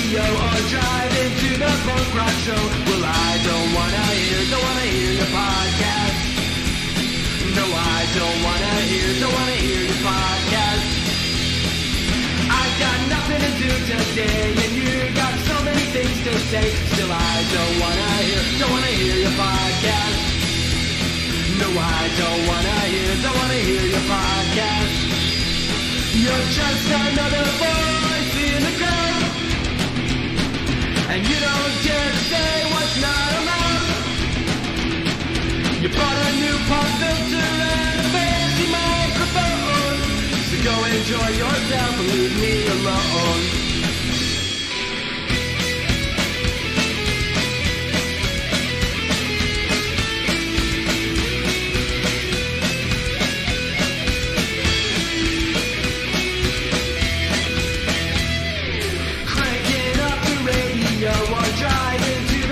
radio or driving to the punk rock show. Well, I don't wanna hear your podcast. No, I don't wanna hear your podcast. I've got nothing to do today, and you got so many things to say. Still, I don't wanna hear your podcast. No, I don't wanna hear your podcast. You're just another voice in the crowd, and you don't dare to say what's not allowed. You bought a new pop filter and a fancy microphone, so go enjoy yourself and leave me alone.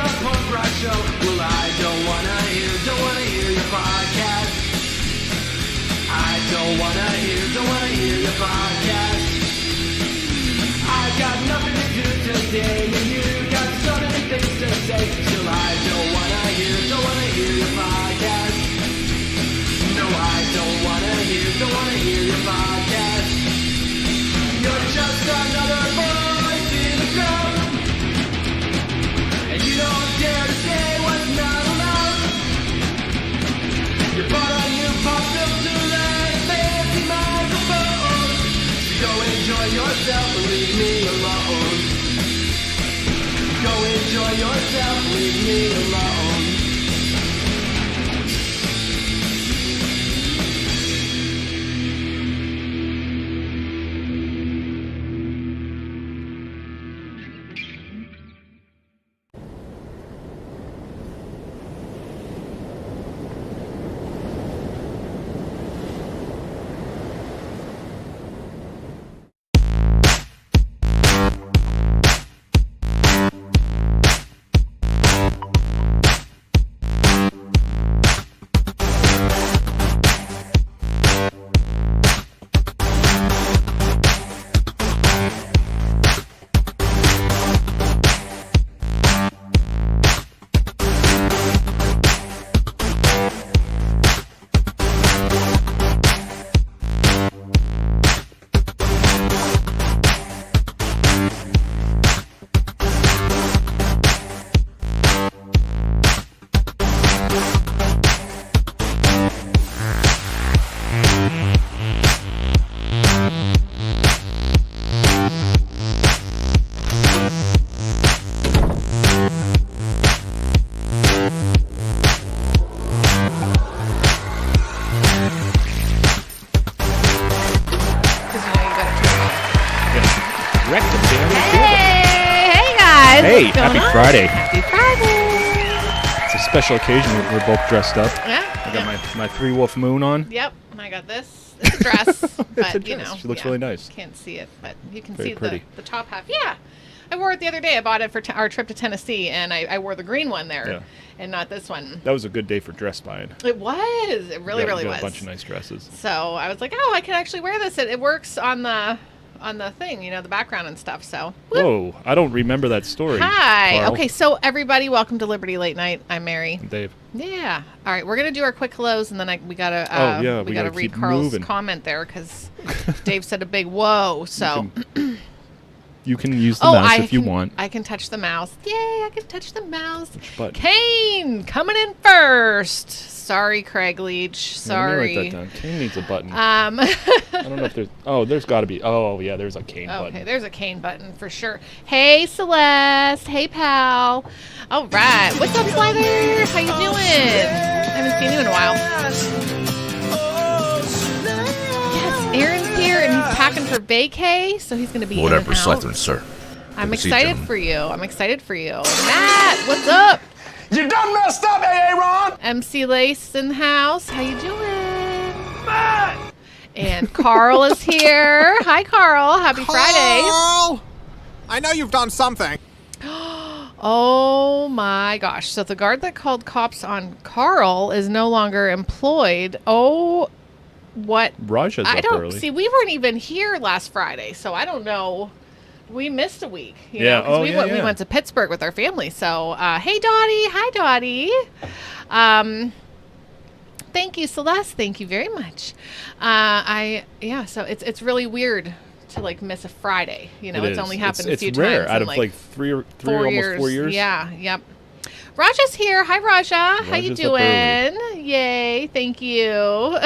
Well, I don't wanna hear your podcast. I don't wanna hear your podcast. I've got nothing to do today, and you got so many things to say. Still, I don't wanna hear your podcast. No, I don't wanna hear your podcast. You're just another voice in the crowd, and you don't dare to say what's not allowed. You bought a new pop filter and a fancy microphone, so go enjoy yourself and leave me alone. Go enjoy yourself and leave me alone. Hey, happy Friday. Happy Friday. It's a special occasion. We're both dressed up. Yeah. I got my Three Wolf Moon on. Yep. And I got this. It's a dress. But, It's a dress. you know. She looks really nice. Can't see it, but you can Very see pretty. the top half. Yeah. I wore it the other day. I bought it for our trip to Tennessee, and I wore the green one there, Yeah. and not this one. That was a good day for dress buying. It was. It really, really got was. a bunch of nice dresses. So I was like, oh, I can actually wear this. It works on the thing, you know, the background and stuff. So. Whoop. Whoa, I don't remember that story. Hi. Carl. Okay, so everybody, welcome to Liberty Late Night. I'm Mary. And Dave. Yeah. All right, we're gonna do our quick hellos, and then we gotta we gotta gotta read keep Carl's moving. comment there because Dave said a big whoa. So. You can use the mouse if you can, want. I can touch the mouse. Yay, I can touch the mouse. Which button? Kane, coming in first. Sorry, Craig Leach. Sorry. Let me write that down. Kane needs a button. I don't know if there's... Oh, there's got to be... Oh, yeah, there's a Kane button. Okay, there's a Kane button for sure. Hey, Celeste. Hey, pal. All right. What's up, Slider? How you doing? I haven't seen you in a while. Yes, Aaron's here, and he's packing for vacay, so he's going to be Whatever, in and out. Slytherin, sir. I'm Good to see you, excited gentlemen. for you. I'm excited for you. Matt, what's up? You done messed up, Aaron! MC Lace in the house. How you doing? Matt! And Carl is here. Hi, Carl. Happy Friday. Carl! I know you've done something. Oh, my gosh. So the guard that called cops on Carl is no longer employed. Oh, what? Raja's I up don't early. see. We weren't even here last Friday, so I don't know we missed a week. You Yeah. know, 'cause Oh, we yeah, went, yeah. we went to Pittsburgh with our family. So, hey, Dottie. Hi, Dottie. Thank you, Celeste. Thank you very much. So it's really weird to like miss a Friday. You know, It it's is. only happened It's a few rare times. out in, of like three four almost years. 4 years. Yeah, yep. Raja's here. Hi, Raja. How you Raja's up early. doing? Yay. Thank you.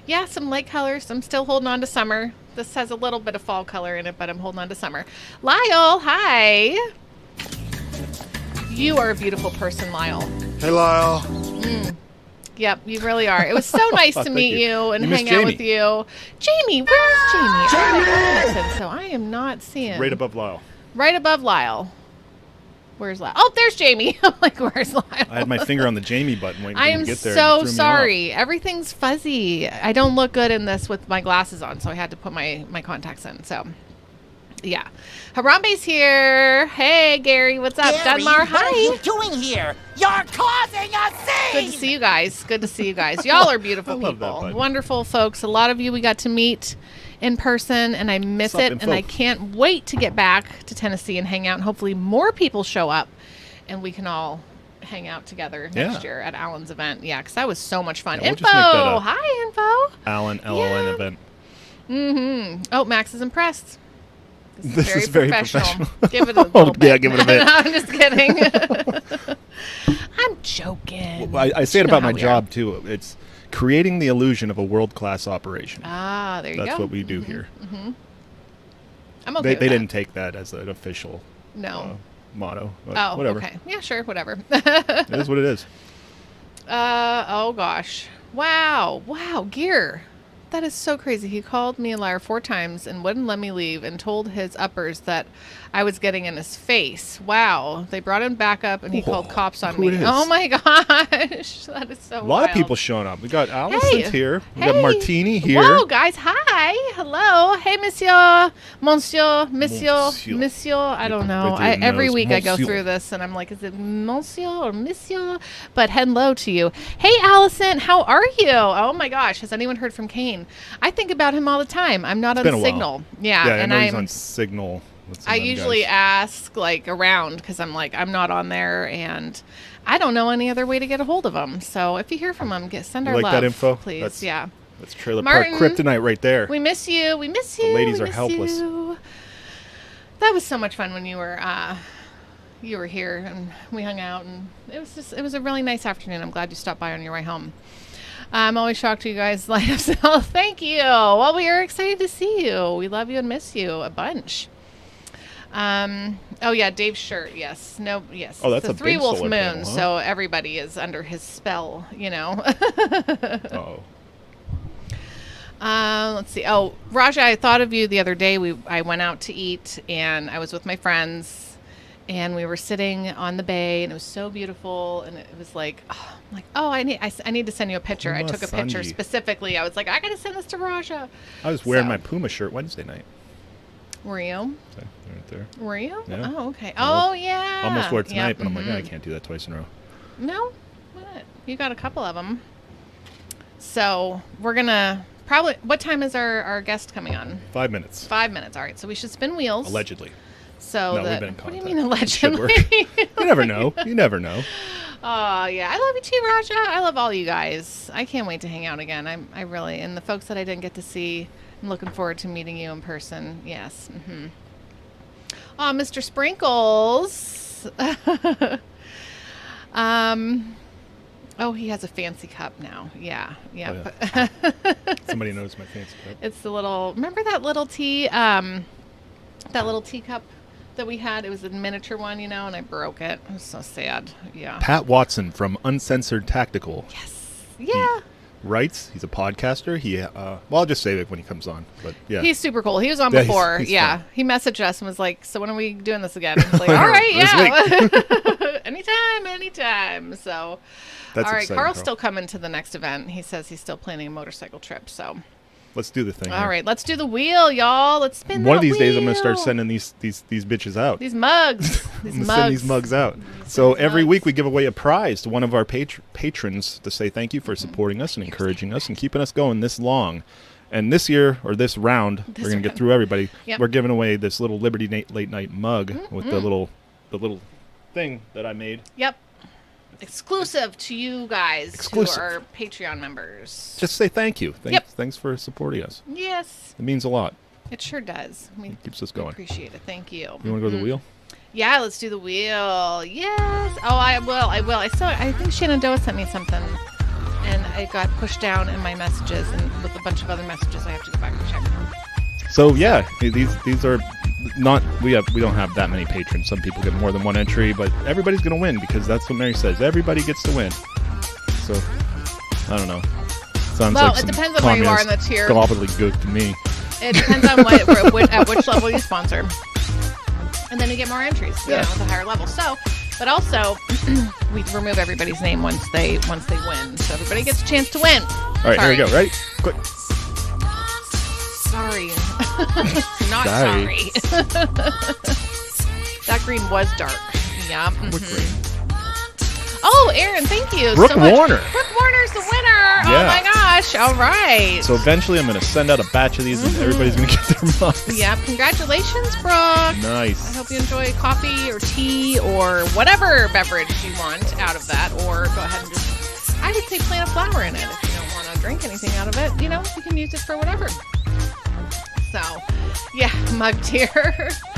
Yeah, some light colors. I'm still holding on to summer. This has a little bit of fall color in it, but I'm holding on to summer. Lyle, hi. You are a beautiful person, Lyle. Hey, Lyle. Yep, you really are. It was so nice to Thank meet you. you and You missed hang out Jamie. with you. Jamie, where's Jamie? I miss him, so I am not seeing. Right above Lyle. Right above Lyle. Where's Lyle? Oh, there's Jamie. I'm like, where's Lyle? I had my finger on the Jamie button waiting for I him am to get there. so and it threw me sorry. Everything's fuzzy. I don't look good in this with my glasses on, so I had to put my contacts in. So, yeah. Harambe's here. Hey, Gary. What's up? Gary, Dunmar, what are hi. you doing here? You're causing a scene! Good to see you guys. Good to see you guys. Y'all are beautiful I love that people. button. Wonderful folks. A lot of you we got to meet in person, and I miss What's up, it. And I info? can't wait to get back to Tennessee and hang out. And hopefully more people show up, and we can all hang out together next Yeah. year at Alan's event. Yeah, because that was so much fun. Yeah, we'll Info. just make that a- Hi, Info. Alan LLN Yeah. event. Mm-hmm. Oh, Max is impressed. This is very professional. Give it a Oh, little bit. yeah, give it a bit. No, I'm just kidding. I'm joking. Well, I say it You know about how my we are. job too. It's creating the illusion of a world-class operation. Ah, there you go. That's what we do here. I'm okay They with they that. didn't take that as an official No. motto. But Oh, whatever. okay. Yeah, sure, whatever. It is what it is. Oh gosh. Wow. Gear. That is so crazy. He called me a liar 4 times and wouldn't let me leave and told his uppers that I was getting in his face. Wow. They brought him back up and he called cops on who me. it is? Oh my gosh. That is so A lot of wild. people showing up. We got Allison's here. We got Hey. Martini here. Whoa, guys. Hi. Hello. Hey, monsieur. Monsieur. I don't know. Right through your Every nose. week I go Monsieur. through this and I'm like, is it monsieur or monsieur? But hello to you. Hey, Allison. How are you? Oh, my gosh. Has anyone heard from Kane? I think about him all the time. I'm not on been a while. Signal. Yeah. Yeah, I and know he's I'm on Signal. with some I of them usually guys. ask like around because I'm like, I'm not on there and I don't know any other way to get a hold of him. So if you hear from him, send You our like love, that info? please. That's- Yeah. That's Trailer Martin, Park Kryptonite right there. We miss you. We miss you. ladies we are miss helpless. you. That was so much fun when you were here and we hung out and it was a really nice afternoon. I'm glad you stopped by on your way home. I'm always shocked you guys light up. So thank you. Well, we are excited to see you. We love you and miss you a bunch. Oh yeah, Dave's shirt. Yes. No. Yes. Oh, that's it's a Three big Wolf solar Moon. panel, huh? So everybody is under his spell. You know. Oh. Let's see. Oh, Raja, I thought of you the other day. I went out to eat, and I was with my friends, and we were sitting on the bay, and it was so beautiful, and it was like, I need to send you a picture. I Puma took a picture Sanji. specifically. I was like, I gotta send this to Raja. I was wearing So- my Puma shirt Wednesday night. Were you? So, right there. Were you? Yeah. Oh, okay. Well, Oh, yeah. Almost wore it tonight, Yep, but I'm like, mhm. I can't do that twice in a row. No, what? You got a couple of them. So we're gonna probably. What time is our guest coming on? 5 minutes. 5 minutes. All right. So we should spin wheels. Allegedly. So No, we've that, been in what do you contact. mean Should work. allegedly? You never know. You never know. Oh yeah, I love you too, Raja. I love all you guys. I can't wait to hang out again. I really, and the folks that I didn't get to see, I'm looking forward to meeting you in person. Yes. Mm-hmm. Oh, Mr. Sprinkles. Oh, he has a fancy cup now. Yeah. Yeah. Somebody knows my fancy cup. It's the little. Remember that little tea? That little teacup that we had. It was a miniature one, and I broke it. It was so sad. Yeah. Pat Watson from Uncensored Tactical Yes. Yeah. writes. He's a podcaster. Well, I'll just say it when he comes on. But yeah, He's super cool. He was on Yeah, he's- before. he's yeah. fun. He messaged us and was like, so when are we doing this again? I was like, all right, This yeah. anytime. So, That's all right. exciting, Carl's Carl. still coming to the next event. He says he's still planning a motorcycle trip. So, let's do the thing. all here. right, let's do the wheel, y'all. Let's spin One that of these days, I'm gonna wheel. start sending these bitches out. These mugs. I'm gonna send these mugs out. So every week we give away a prize to one of our patrons to say thank you for supporting us and encouraging us and keeping us going this long. And this year, or this round, we're going to get through everybody. Yep. We're giving away this little Liberty Late Night mug with the little thing that I made. Yep. Exclusive to you guys who are Patreon members. Just say thank you. Thanks for supporting us. Yes. It means a lot. It sure does. It keeps us going. Appreciate it. Thank you. You want to go to the wheel? Yeah, let's do the wheel. Yes. Oh, I will. I think Shenandoah sent me something, and it got pushed down in my messages, and with a bunch of other messages, I have to go back and check. So yeah, these are not we don't have that many patrons. Some people get more than one entry, but everybody's gonna win because that's what Mary says. Everybody gets to win. So I don't know. Sounds like it depends on where you are in the tier. Gobbledygook to me. It depends on at which level you sponsor, and then you get more entries. You know, at the higher level. So, but also we remove everybody's name once they win, so everybody gets a chance to win. All right, here we go. Ready? Quick. Sorry. Not sorry. That green was dark. Yeah. What green? Oh, Aaron, thank you Brooke so much. Warner. Brooke Warner's the winner. Yeah. Oh my gosh. All right. So eventually I'm going to send out a batch of these and everybody's going to get their mugs. Yeah. Congratulations, Brooke. Nice. I hope you enjoy coffee or tea or whatever beverage you want out of that. Or go ahead and just, I would say plant a flower in it if you don't want to drink anything out of it. You know, you can use it for whatever. So, yeah, mug tier. All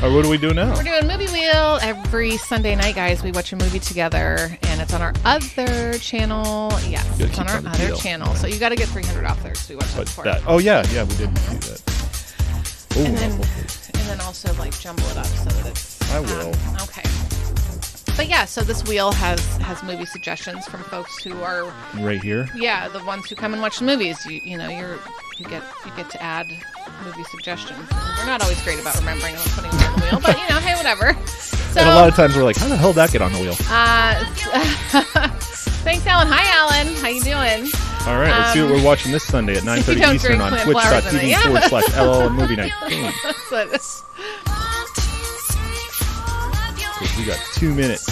right, what do we do now? We're doing Movie Wheel every Sunday night, guys. We watch a movie together, and it's on our other channel. Yes, it's on our other channel. So you got to get 300 off there because we watched that before. Oh, yeah, we did do that. Ooh, and then also, like, jumble it up so that it's... I will. Okay. But, yeah, so this wheel has movie suggestions from folks who are... Right here? Yeah, the ones who come and watch the movies. You get to add movie suggestions. We're not always great about remembering them and putting them on the wheel, but hey, whatever. So, and a lot of times we're like, how the hell did that get on the wheel? Thanks, Alan. Hi, Alan. How you doing? All right, let's see what we're watching this Sunday at 9:30 Eastern on twitch.tv/LLN Movie Night. We got 2 minutes.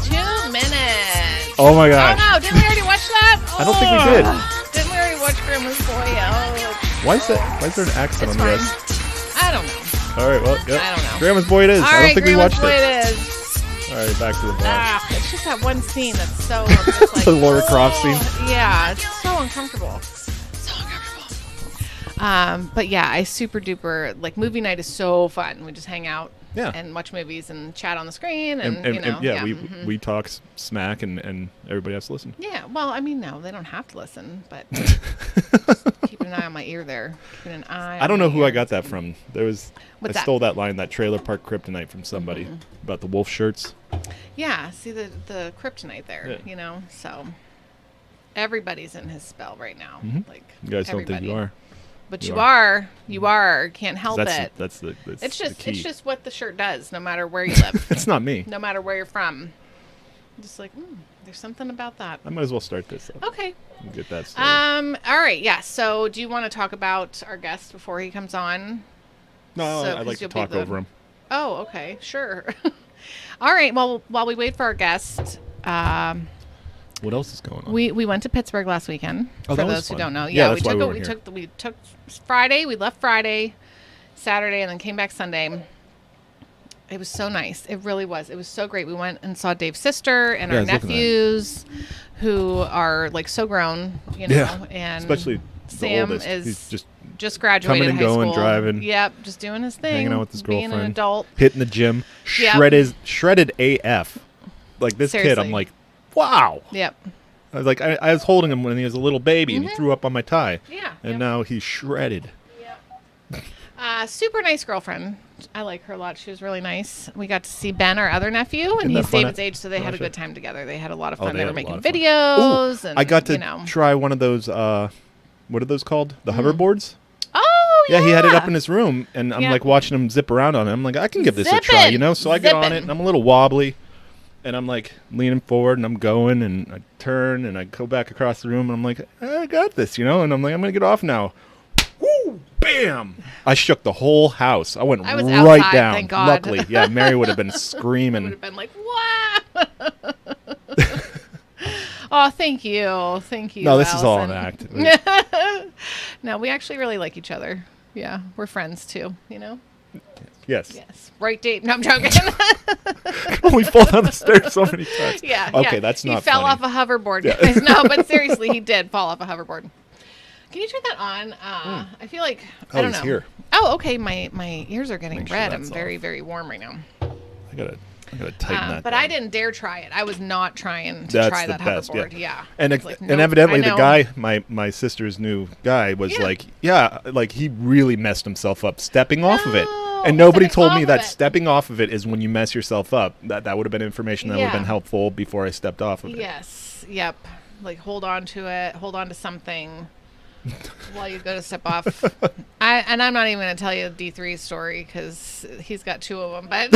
2 minutes. Oh my gosh. Oh no, didn't we already watch that? I don't think we did. Didn't we already watch Grandma's Boy? Oh. Why is there an accent on the S? I don't know. All right, well, yep. I don't know. Grandma's Boy it is. All I don't think we watched Boy it. It is. All right, back to the bar. It's just that one scene that's so just like, the Laura Croft scene. Yeah, it's so uncomfortable. But yeah, I super duper like movie night is so fun. We just hang out and watch movies and chat on the screen and we talk smack and everybody has to listen. Yeah, well, I mean, no, they don't have to listen, but keeping an eye on my ear there. Keeping an eye. I don't know who I got that from. I that? stole that line, that Trailer Park Kryptonite from somebody about the wolf shirts. Yeah, see the kryptonite there, so everybody's in his spell right now. Like you guys don't think you are. But you are. Can't help it. That's it's just the key. It's just what the shirt does, no matter where you live. It's not me. No matter where you're from. Just like, there's something about that. I might as well start this. Okay. Get that started. All right. Yeah. So, do you want to talk about our guest before he comes on? No, I'd like to talk over him. Oh, okay. Sure. All right. Well, while we wait for our guest, what else is going on? We went to Pittsburgh last weekend. Oh, for that was those fun. who don't know. Yeah, we took Friday. We left Friday, Saturday, and then came back Sunday. It was so nice. It really was. It was so great. We went and saw Dave's sister and our nephews, who are like so grown, and especially Sam oldest. is He's just graduated coming and high going, school. driving. Yep, just doing his thing, hanging out with his girlfriend, being an adult, hitting the gym, shredded AF. Like this Seriously. kid, I'm like, wow. Yep. I was like, I was holding him when he was a little baby, and he threw up on my tie. Yeah. And now he's shredded. Yep. Super nice girlfriend. I like her a lot. She was really nice. We got to see Ben, our other nephew, and he's David's age, so they had a good time together. They had a lot of fun. They were making videos. And I got to try one of those, what are those called? The hoverboards? Oh, yeah. Yeah, he had it up in his room, and I'm like watching him zip around on it. I'm like, I can give this a try, So I get on it, and I'm a little wobbly. And I'm like leaning forward and I'm going and I turn and I go back across the room and I'm like, I got this, And I'm like, I'm going to get off now. Woo! Bam! I shook the whole house. I went right outside, down. Thank God. Luckily. Yeah, Mary would have been screaming. Would have been like, wow! Oh, thank you. Thank you. No, this is all an Allison. act. No, we actually really like each other. Yeah, we're friends too, Yes. Yes. Right, Dave? No, I'm joking. We fall down the stairs so many times. Yeah. Okay, yeah. that's not He fell funny. off a hoverboard, Yeah. guys. No, but seriously, he did fall off a hoverboard. Can you turn that on? I feel like, I don't he's know. here. Oh, okay. My ears are getting Make sure red. I'm that's very, off. very warm right now. I gotta tighten that. But down. I didn't dare try it. I was not trying to That's try the that best, hoverboard. yeah. Yeah. And It's like, and nope, evidently I the know. guy, my sister's new guy, was like he really messed himself up stepping off of it. No, And nobody stepping told off me of that it. stepping off of it is when you mess yourself up. That would have been information that would have Yeah. been helpful before I stepped off of it. Yes. Yep. Like hold on to it. Hold on to something while you go to step off. I'm not even going to tell you D3's story because he's got 2 of them. But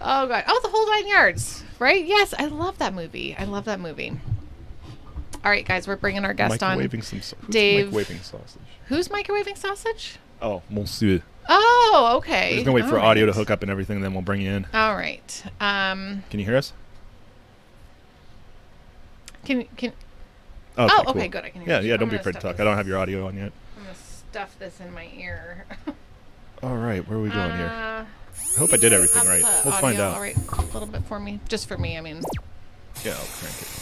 oh god. Oh, the whole 9 yards. Right? Yes, I love that movie. All right, guys, we're bringing our guest on. Microwaving some who's Dave. microwaving sausage. Who's microwaving sausage? Oh, monsieur. Oh, okay. We're just gonna wait for All audio to right. hook up and everything, and then we'll bring you in. All right. Can you hear us? Can Oh, okay, cool. good. I can hear Yeah, you. yeah. I'm Don't be gonna afraid to stuff talk. this. I don't have your audio on yet. I'm gonna stuff this in my ear. All right, where are we going here? Uh, I hope I did everything up right. the We'll find audio. out. All right, a little bit for me, just for me. I mean, Yeah, I'll crank it.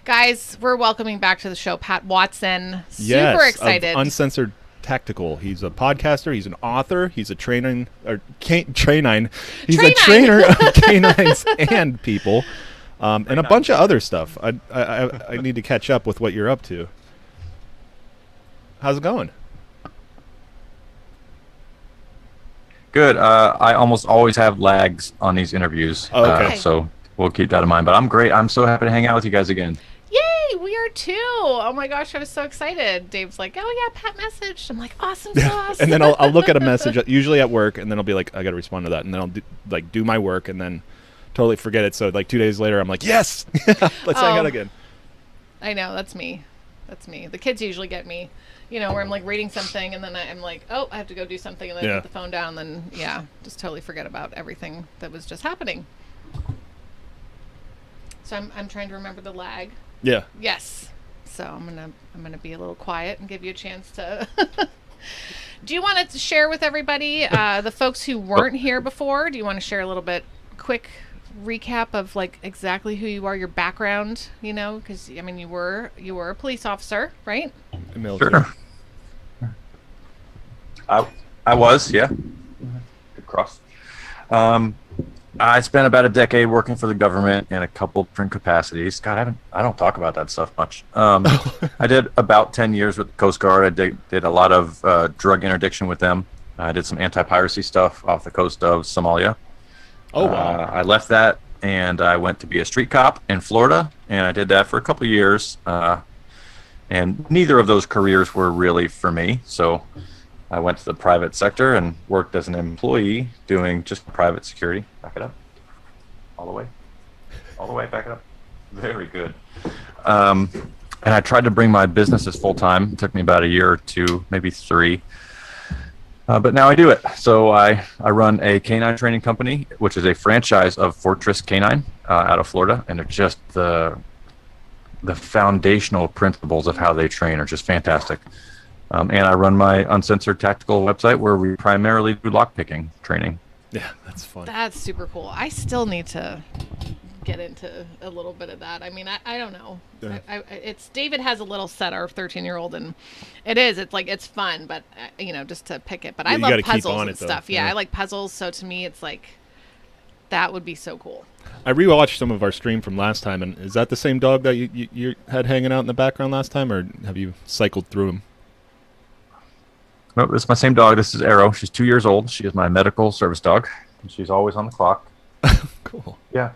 guys, we're welcoming back to the show Pat Watson. Yes, Super of excited. Uncensored Tactical. He's a podcaster. He's an author. He's a trainer. He's Trainine. a trainer of canines and people, and a bunch of other stuff. I need to catch up with what you're up to. How's it going? Good. I almost always have lags on these interviews, Oh, okay. so we'll keep that in mind. But I'm great. I'm so happy to hang out with you guys again. Yay, we are too. Oh my gosh, I was so excited. Dave's like, oh yeah, Pat messaged. I'm like, awesome sauce. And then I'll look at a message usually at work, and then I'll be like, I got to respond to that, and then I'll do my work, and then totally forget it. So like 2 days later, I'm like, yes, let's hang out again. I know, that's me. The kids usually get me, where I'm like reading something and then I'm like, oh, I have to go do something, and then I put the phone down, and then just totally forget about everything that was just happening. So I'm trying to remember the lag. Yeah. Yes. So I'm gonna be a little quiet and give you a chance to. Do you want to share with everybody, the folks who weren't here before? Do you want to share a little bit, quick recap of like exactly who you are, your background? Because I mean you were a police officer, right? Military. Sure. I was, yeah. Good cross. I spent about a decade working for the government in a couple different capacities. God, I don't talk about that stuff much. I did about 10 years with the Coast Guard. I did a lot of drug interdiction with them. I did some anti-piracy stuff off the coast of Somalia. Oh wow. I left that and I went to be a street cop in Florida, and I did that for a couple of years. And neither of those careers were really for me, so I went to the private sector and worked as an employee doing just private security. Back it up. All the way. Back it up. Very good. And I tried to bring my businesses full time. It took me about a year or 2, maybe 3. But now I do it. So I run a canine training company, which is a franchise of Fortress Canine out of Florida. And they're just the foundational principles of how they train are just fantastic. And I run my Uncensored Tactical website where we primarily do lockpicking training. Yeah, that's fun. That's super cool. I still need to get into a little bit of that. I mean, I don't know. Yeah. It's David has a little set, our 13-year-old, and it's fun, but just to pick it. But I you love gotta keep puzzles on and it, though. stuff. Yeah, Yeah. I like puzzles. So to me, it's like that would be so cool. I rewatched some of our stream from last time, and is that the same dog that you had hanging out in the background last time, or have you cycled through him? No, this is my same dog. This is Arrow. She's 2 years old. She is my medical service dog. And she's always on the clock. Cool. Yeah.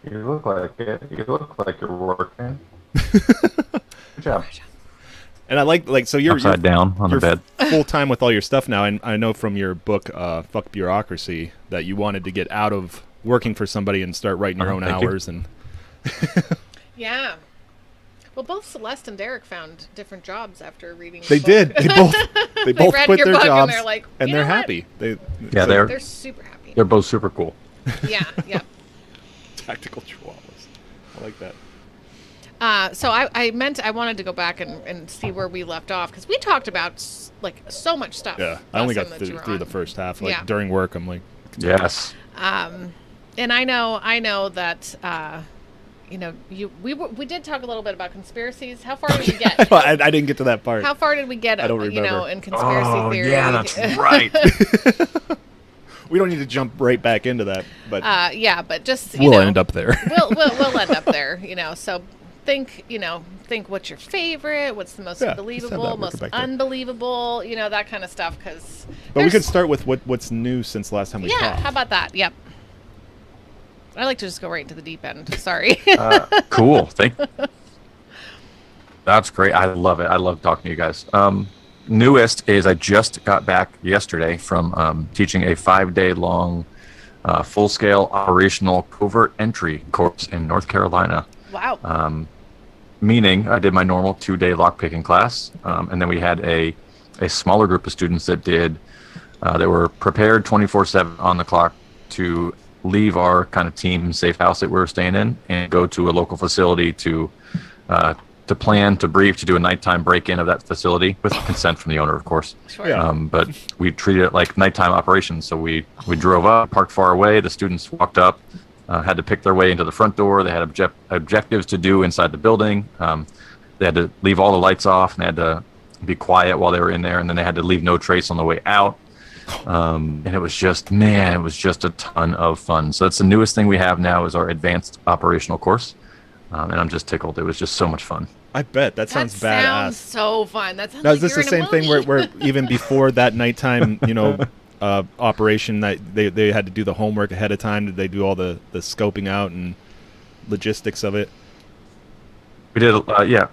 You look like it. You look like you're working. Good job. And I like so you're Upside down on the bed. full time with all your stuff now, and I know from your book, "Fuck Bureaucracy," that you wanted to get out of working for somebody and start writing your own thank you. hours. And Yeah. Well, both Celeste and Derek found different jobs after reading. they the did. book. They both read quit your their book and jobs, they're like, and "You they're know what?" happy. Yeah, They're super happy. they're both super cool. Yeah, yeah. Tactical chihuahuas. I like that. So I wanted to go back and see where we left off because we talked about like so much stuff. Yeah, I only got through the first half. Like during work, I'm like, yes. And I know that we did talk a little bit about conspiracies. How far did we get? I didn't get to that part. How far did we get? I don't remember. In conspiracy theory. Yeah, that's right. We don't need to jump right back into that, but but just we'll end up there. we'll end up there. So think what's your favorite, what's the most believable, most unbelievable, that kind of stuff. But we could start with what's new since last time we talked. Yeah, how about that? Yep. I like to just go right into the deep end. Sorry. Cool. That's great. I love it. I love talking to you guys. Newest is I just got back yesterday from teaching a 5-day long full-scale operational covert entry course in North Carolina. Wow. Meaning I did my normal 2-day lockpicking class, and then we had a smaller group of students that were prepared 24/7 on the clock to leave our kind of team safe house that we were staying in and go to a local facility to plan, to brief, to do a nighttime break-in of that facility with consent from the owner, of course. Sure. Yeah. But we treated it like nighttime operations. So we drove up, parked far away. The students walked up, had to pick their way into the front door. They had objectives to do inside the building. They had to leave all the lights off and they had to be quiet while they were in there. And then they had to leave no trace on the way out. And it was just a ton of fun. So that's the newest thing we have now is our advanced operational course. And I'm just tickled. It was just so much fun. I bet. That sounds badass. That sounds so fun. That sounds now, like is this you're the same in a movie. thing where even before that nighttime, operation that they had to do the homework ahead of time? Did they do all the scoping out and logistics of it? We did, yeah.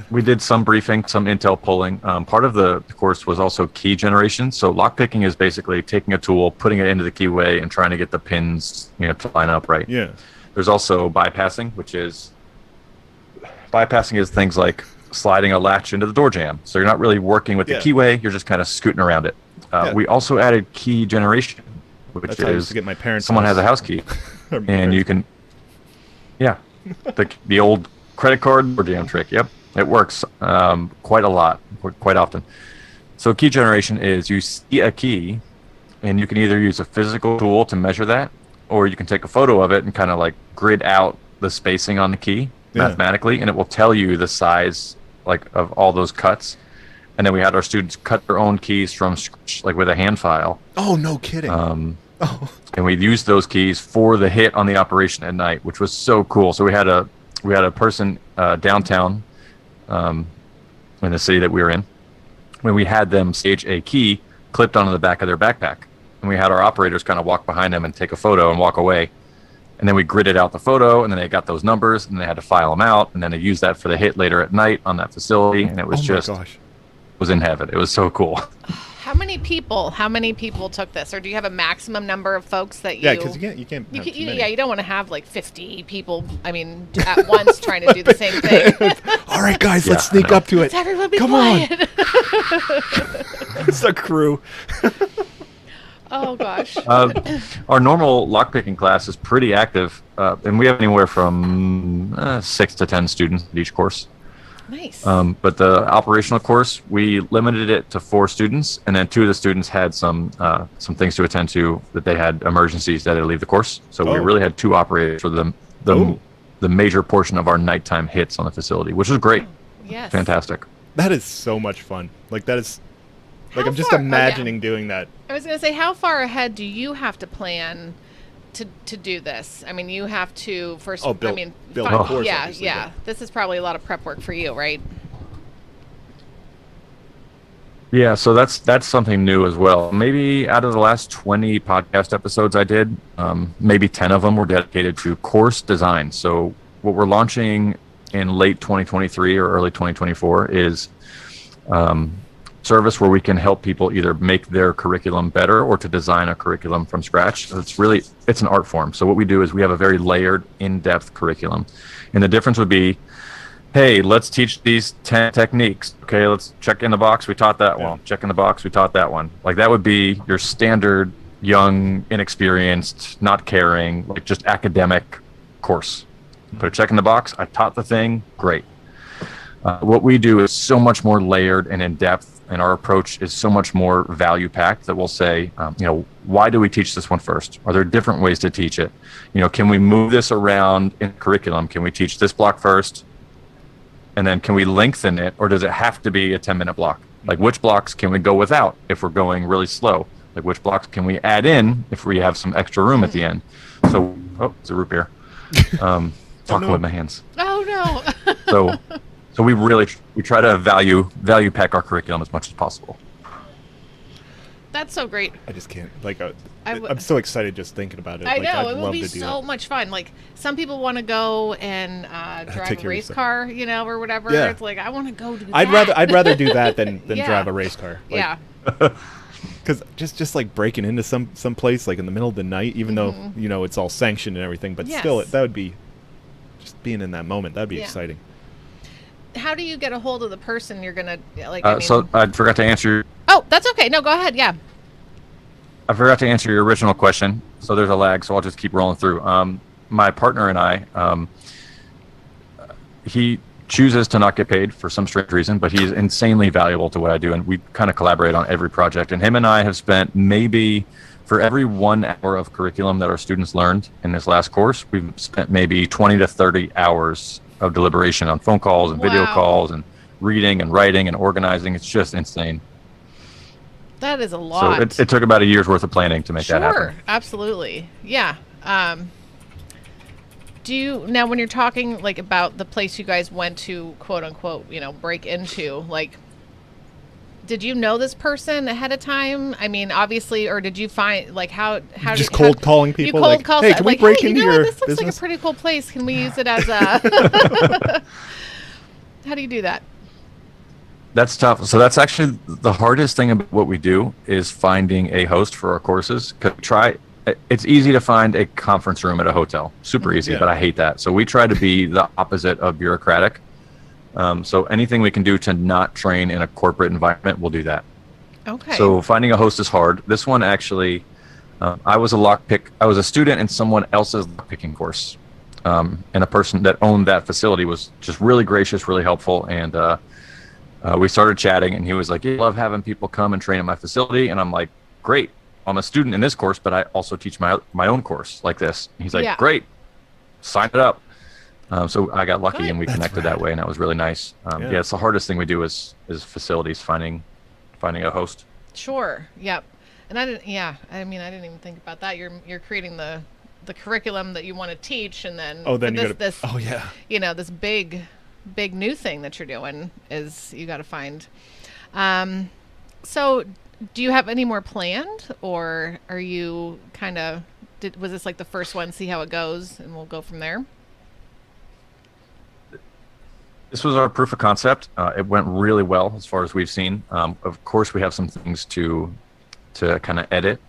We did some briefing, some intel pulling. Part of the course was also key generation. So lockpicking is basically taking a tool, putting it into the keyway, and trying to get the pins, to line up right. Yeah. There's also bypassing, bypassing is things like sliding a latch into the door jamb. So you're not really working with the keyway; you're just kind of scooting around it. We also added key generation, which That's how I used is to get my parents' someone house. has a house key, and you can, the old credit card door jam trick. Yep. It works quite a lot, quite often. So key generation is you see a key, and you can either use a physical tool to measure that, or you can take a photo of it and kind of like grid out the spacing on the key mathematically, and it will tell you the size of all those cuts. And then we had our students cut their own keys from scratch, like with a hand file. Oh, no kidding. And we used those keys for the hit on the operation at night, which was so cool. So we had a person downtown. In the city that we were in, when we had them stage a key clipped onto the back of their backpack, and we had our operators kind of walk behind them and take a photo and walk away, and then we gridded out the photo, and then they got those numbers, and they had to file them out, and then they used that for the hit later at night on that facility, and it was was in heaven. It was so cool. How many people took this, or do you have a maximum number of folks that you? Yeah, because you can't. You don't want to have like 50 people. I mean, at once trying to do the same thing. All right, guys, let's sneak up to it. Let's everyone be Come quiet. on. It's a crew. Oh gosh. Our normal lockpicking class is pretty active, and we have anywhere from 6 to 10 students at each course. Nice. But the operational course, we limited it to 4 students, and then 2 of the students had some things to attend to, that they had emergencies that had to leave the course. So we really had 2 operators for the major portion of our nighttime hits on the facility, which was great. Yes. Fantastic. That is so much fun. I'm just imagining doing that. I was going to say, how far ahead do you have to plan to do this? I mean, you have to first. Build a course. Yeah. This is probably a lot of prep work for you, right? Yeah, so that's something new as well. Maybe out of the last 20 podcast episodes I did, maybe 10 of them were dedicated to course design. So what we're launching in late 2023 or early 2024 is service where we can help people either make their curriculum better or to design a curriculum from scratch. It's an art form. So what we do is we have a very layered, in-depth curriculum. And the difference would be, hey, let's teach these 10 techniques. Okay, let's check in the box. We taught that one. Check in the box. We taught that one. Like that would be your standard young, inexperienced, not caring, like just academic course. Put a check in the box. I taught the thing. Great. What we do is so much more layered and in depth, and our approach is so much more value packed that we'll say, why do we teach this one first? Are there different ways to teach it? Can we move this around in curriculum? Can we teach this block first? And then can we lengthen it, or does it have to be a 10-minute block? Like, which blocks can we go without if we're going really slow? Like, which blocks can we add in if we have some extra room at the end? So, it's a root beer. Talking with my hands. Oh no. So we try to value pack our curriculum as much as possible. That's so great. I just can't. I'm so excited just thinking about it. I know. I'd It will be so much fun. Like, some people want to go and drive a race car, or whatever. Yeah. It's like, I want to go do that. I'd rather do that than Yeah. drive a race car. Yeah. Because just like breaking into some place like in the middle of the night, even though it's all sanctioned and everything, but Yes. still that would be just being in that moment. That'd be Yeah. exciting. How do you get a hold of the person you're gonna So I forgot to answer. Oh, that's okay. No, go ahead. Yeah. I forgot to answer your original question. So there's a lag. So I'll just keep rolling through. My partner and I, he chooses to not get paid for some strange reason, but he's insanely valuable to what I do, and we kind of collaborate on every project. And him and I have spent maybe, for every 1 hour of curriculum that our students learned in this last course, we've spent maybe 20 to 30 hours of deliberation on phone calls and video Wow. calls and reading and writing and organizing. It's just insane. That is a lot. So it took about a year's worth of planning to make that happen. Sure, absolutely. Yeah. Now when you're talking like about the place you guys went to, quote unquote, break into, like, did you know this person ahead of time? I mean, obviously, or did you find, like, how Just cold calling people. You cold like, call, hey, can we like, break hey, into you know your what? This looks business? like a pretty cool place. Can we use it as a? How do you do that? That's tough. So that's actually the hardest thing about what we do is finding a host for our courses. It's easy to find a conference room at a hotel. Super easy, Yeah. but I hate that. So we try to be the opposite of bureaucratic. So anything we can do to not train in a corporate environment, we'll do that. Okay. So finding a host is hard. This one actually, I was a student in someone else's lockpicking course. And a person that owned that facility was just really gracious, really helpful. And we started chatting, and he was like, I love having people come and train at my facility. And I'm like, great. I'm a student in this course, but I also teach my own course like this. And he's like, Yeah. great, sign it up. So I got lucky, Good. and we connected that way, and that was really nice. Yeah. It's the hardest thing we do is facilities, finding a host. Sure. Yep. And I didn't even think about that. You're creating the curriculum that you want to teach, and then this this big new thing that you're doing is you got to find. So do you have any more planned, or are you kind of was this like the first one, see how it goes, and we'll go from there? This was our proof of concept. It went really well as far as we've seen. Of course, we have some things to kind of edit,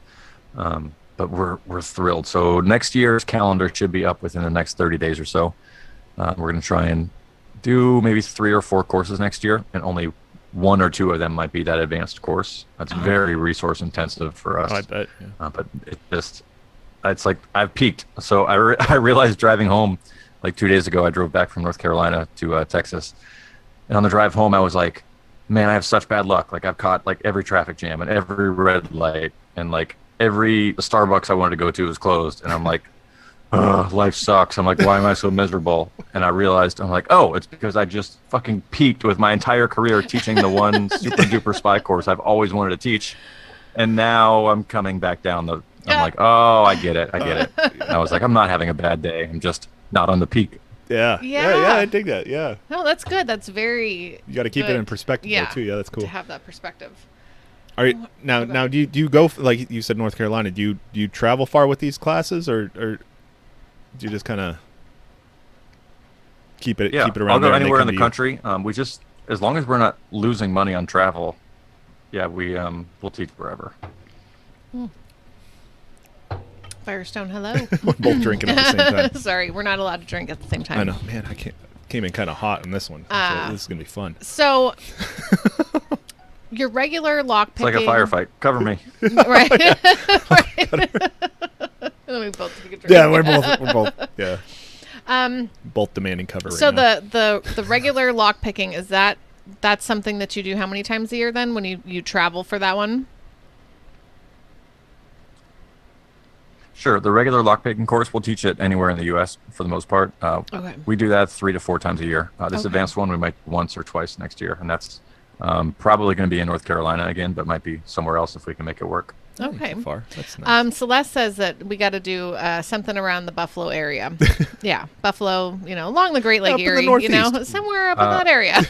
but we're thrilled. So next year's calendar should be up within the next 30 days or so. We're going to try and do maybe 3 or 4 courses next year, and only 1 or 2 of them might be that advanced course. That's very resource intensive for us. Oh, I bet. Yeah. But it's like I've peaked. So I realized driving home, like 2 days ago, I drove back from North Carolina to Texas. And on the drive home, I was like, man, I have such bad luck. Like, I've caught like every traffic jam and every red light, and like the Starbucks I wanted to go to was closed. And I'm like, ugh, life sucks. I'm like, why am I so miserable? And I realized, I'm like, oh, it's because I just fucking peaked with my entire career teaching the one super duper spy course I've always wanted to teach. And now I'm coming back down I'm like, oh, I get it. And I was like, I'm not having a bad day. I'm just not on the peak. Yeah. I dig that. Yeah. No, that's good. That's very. You got to keep it in perspective though, too. Yeah, that's cool. To have that perspective. All right. Now, do you go like you said, North Carolina? Do you travel far with these classes, or do you just kind of keep it around? I'll go there anywhere in the country. We just, as long as we're not losing money on travel, we'll teach wherever. Firestone, hello. We're both drinking at the same time. Sorry, we're not allowed to drink at the same time. I know, man. Came in kind of hot on this one. So this is gonna be fun. So your regular lock It's like a picking. firefight. Cover me. Right. Right. We both take a drink. Yeah, we're both. Yeah. Both demanding cover. So right now. the regular lock picking, that's something that you do how many times a year then when you travel for that one? Sure. The regular lockpicking course, we'll teach it anywhere in the U.S. for the most part. Okay. We do that 3 to 4 times a year. This Okay. advanced one we might do once or twice next year, and that's probably going to be in North Carolina again, but might be somewhere else if we can make it work. Okay. So far. That's nice. Celeste says that we got to do something around the Buffalo area. Yeah, Buffalo, along the Great Lake Up in the Erie, Northeast. somewhere up in that area.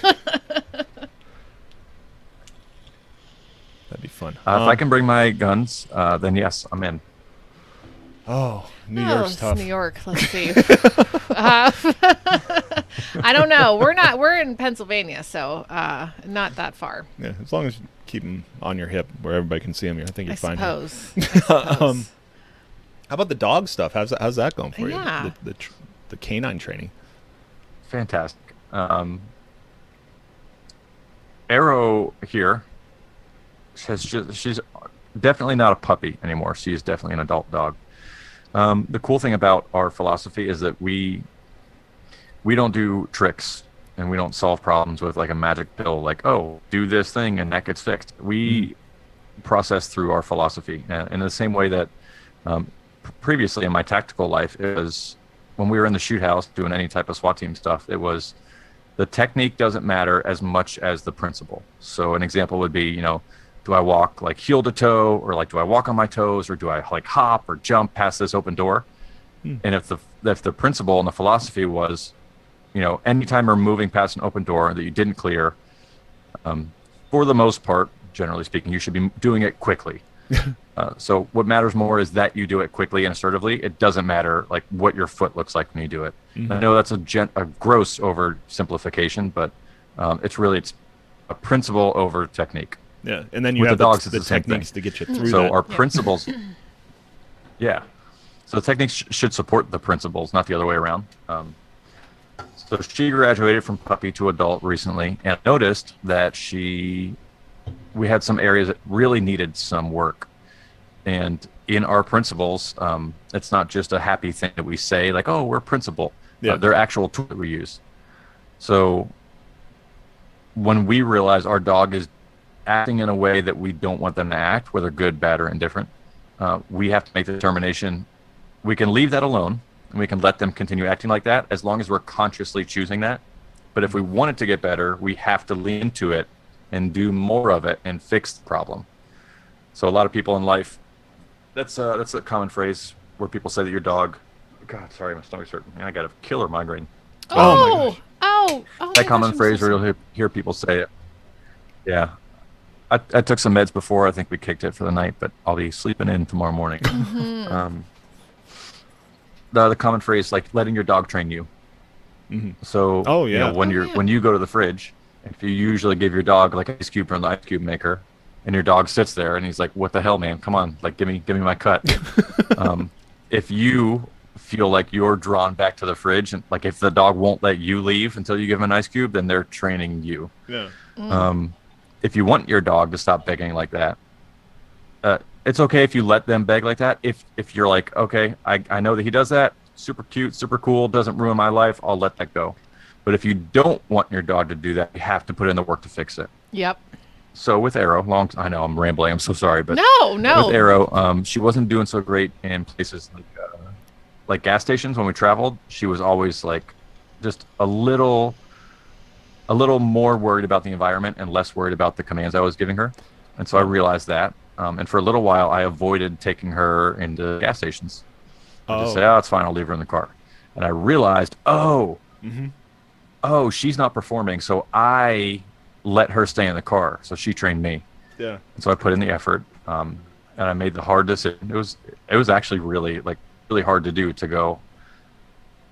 That'd be fun. If I can bring my guns, then yes, I'm in. Oh, New York's it's tough. New York. Let's see. I don't know. We're in Pennsylvania, so not that far. Yeah, as long as you keep them on your hip where everybody can see them, I think you're fine. I suppose. How about the dog stuff? How's that going for Yeah. you? The canine training. Fantastic. Arrow here she's definitely not a puppy anymore. She is definitely an adult dog. The cool thing about our philosophy is that we don't do tricks and we don't solve problems with like a magic pill, like, oh, do this thing and that gets fixed. We process through our philosophy in the same way that previously in my tactical life, it was when we were in the shoot house doing any type of SWAT team stuff, it was the technique doesn't matter as much as the principle. So an example would be, do I walk like heel to toe, or like do I walk on my toes, or do I like hop or jump past this open door? And if the principle and the philosophy was, anytime you're moving past an open door that you didn't clear, for the most part, generally speaking, you should be doing it quickly. So what matters more is that you do it quickly and assertively. It doesn't matter like what your foot looks like when you do it. I know that's a gross oversimplification, but it's a principle over technique. Yeah, and then you With have the dogs, the it's the same techniques thing. to get you through So that. our principles, yeah. So techniques should support the principles, not the other way around. So she graduated from puppy to adult recently, and noticed that we had some areas that really needed some work. And in our principles, it's not just a happy thing that we say, like, oh, we're principle. Yeah. They're actual tools that we use. So when we realize our dog is acting in a way that we don't want them to act, whether good, bad, or indifferent, we have to make the determination. We can leave that alone, and we can let them continue acting like that as long as we're consciously choosing that. But if we want it to get better, we have to lean into it and do more of it and fix the problem. So a lot of people in life, that's a common phrase where people say that your dog, God, sorry, my stomach's hurting. Man, I got a killer migraine. Oh That my common gosh, I'm phrase so where you'll hear people say it. Yeah. I took some meds before. I think we kicked it for the night, but I'll be sleeping in tomorrow morning. The common phrase, like letting your dog train you. So Oh, yeah. when you go to the fridge, if you usually give your dog like ice cube from the ice cube maker, and your dog sits there and he's like, "What the hell, man? Come on, like give me my cut." If you feel like you're drawn back to the fridge, and like if the dog won't let you leave until you give him an ice cube, then they're training you. Yeah. If you want your dog to stop begging like that, it's okay if you let them beg like that. If you're like, okay, I know that he does that, super cute, super cool, doesn't ruin my life, I'll let that go. But if you don't want your dog to do that, you have to put in the work to fix it. Yep. So with Arrow, I know I'm rambling, I'm so sorry, but No. with Arrow, she wasn't doing so great in places like gas stations. When we traveled, she was always like just a little more worried about the environment and less worried about the commands I was giving her. And so I realized that. And for a little while, I avoided taking her into gas stations. I just say, oh, it's fine, I'll leave her in the car. And I realized, she's not performing, so I let her stay in the car. So she trained me. Yeah. And so I put in the effort, and I made the hard decision. It was actually really hard to do, to go.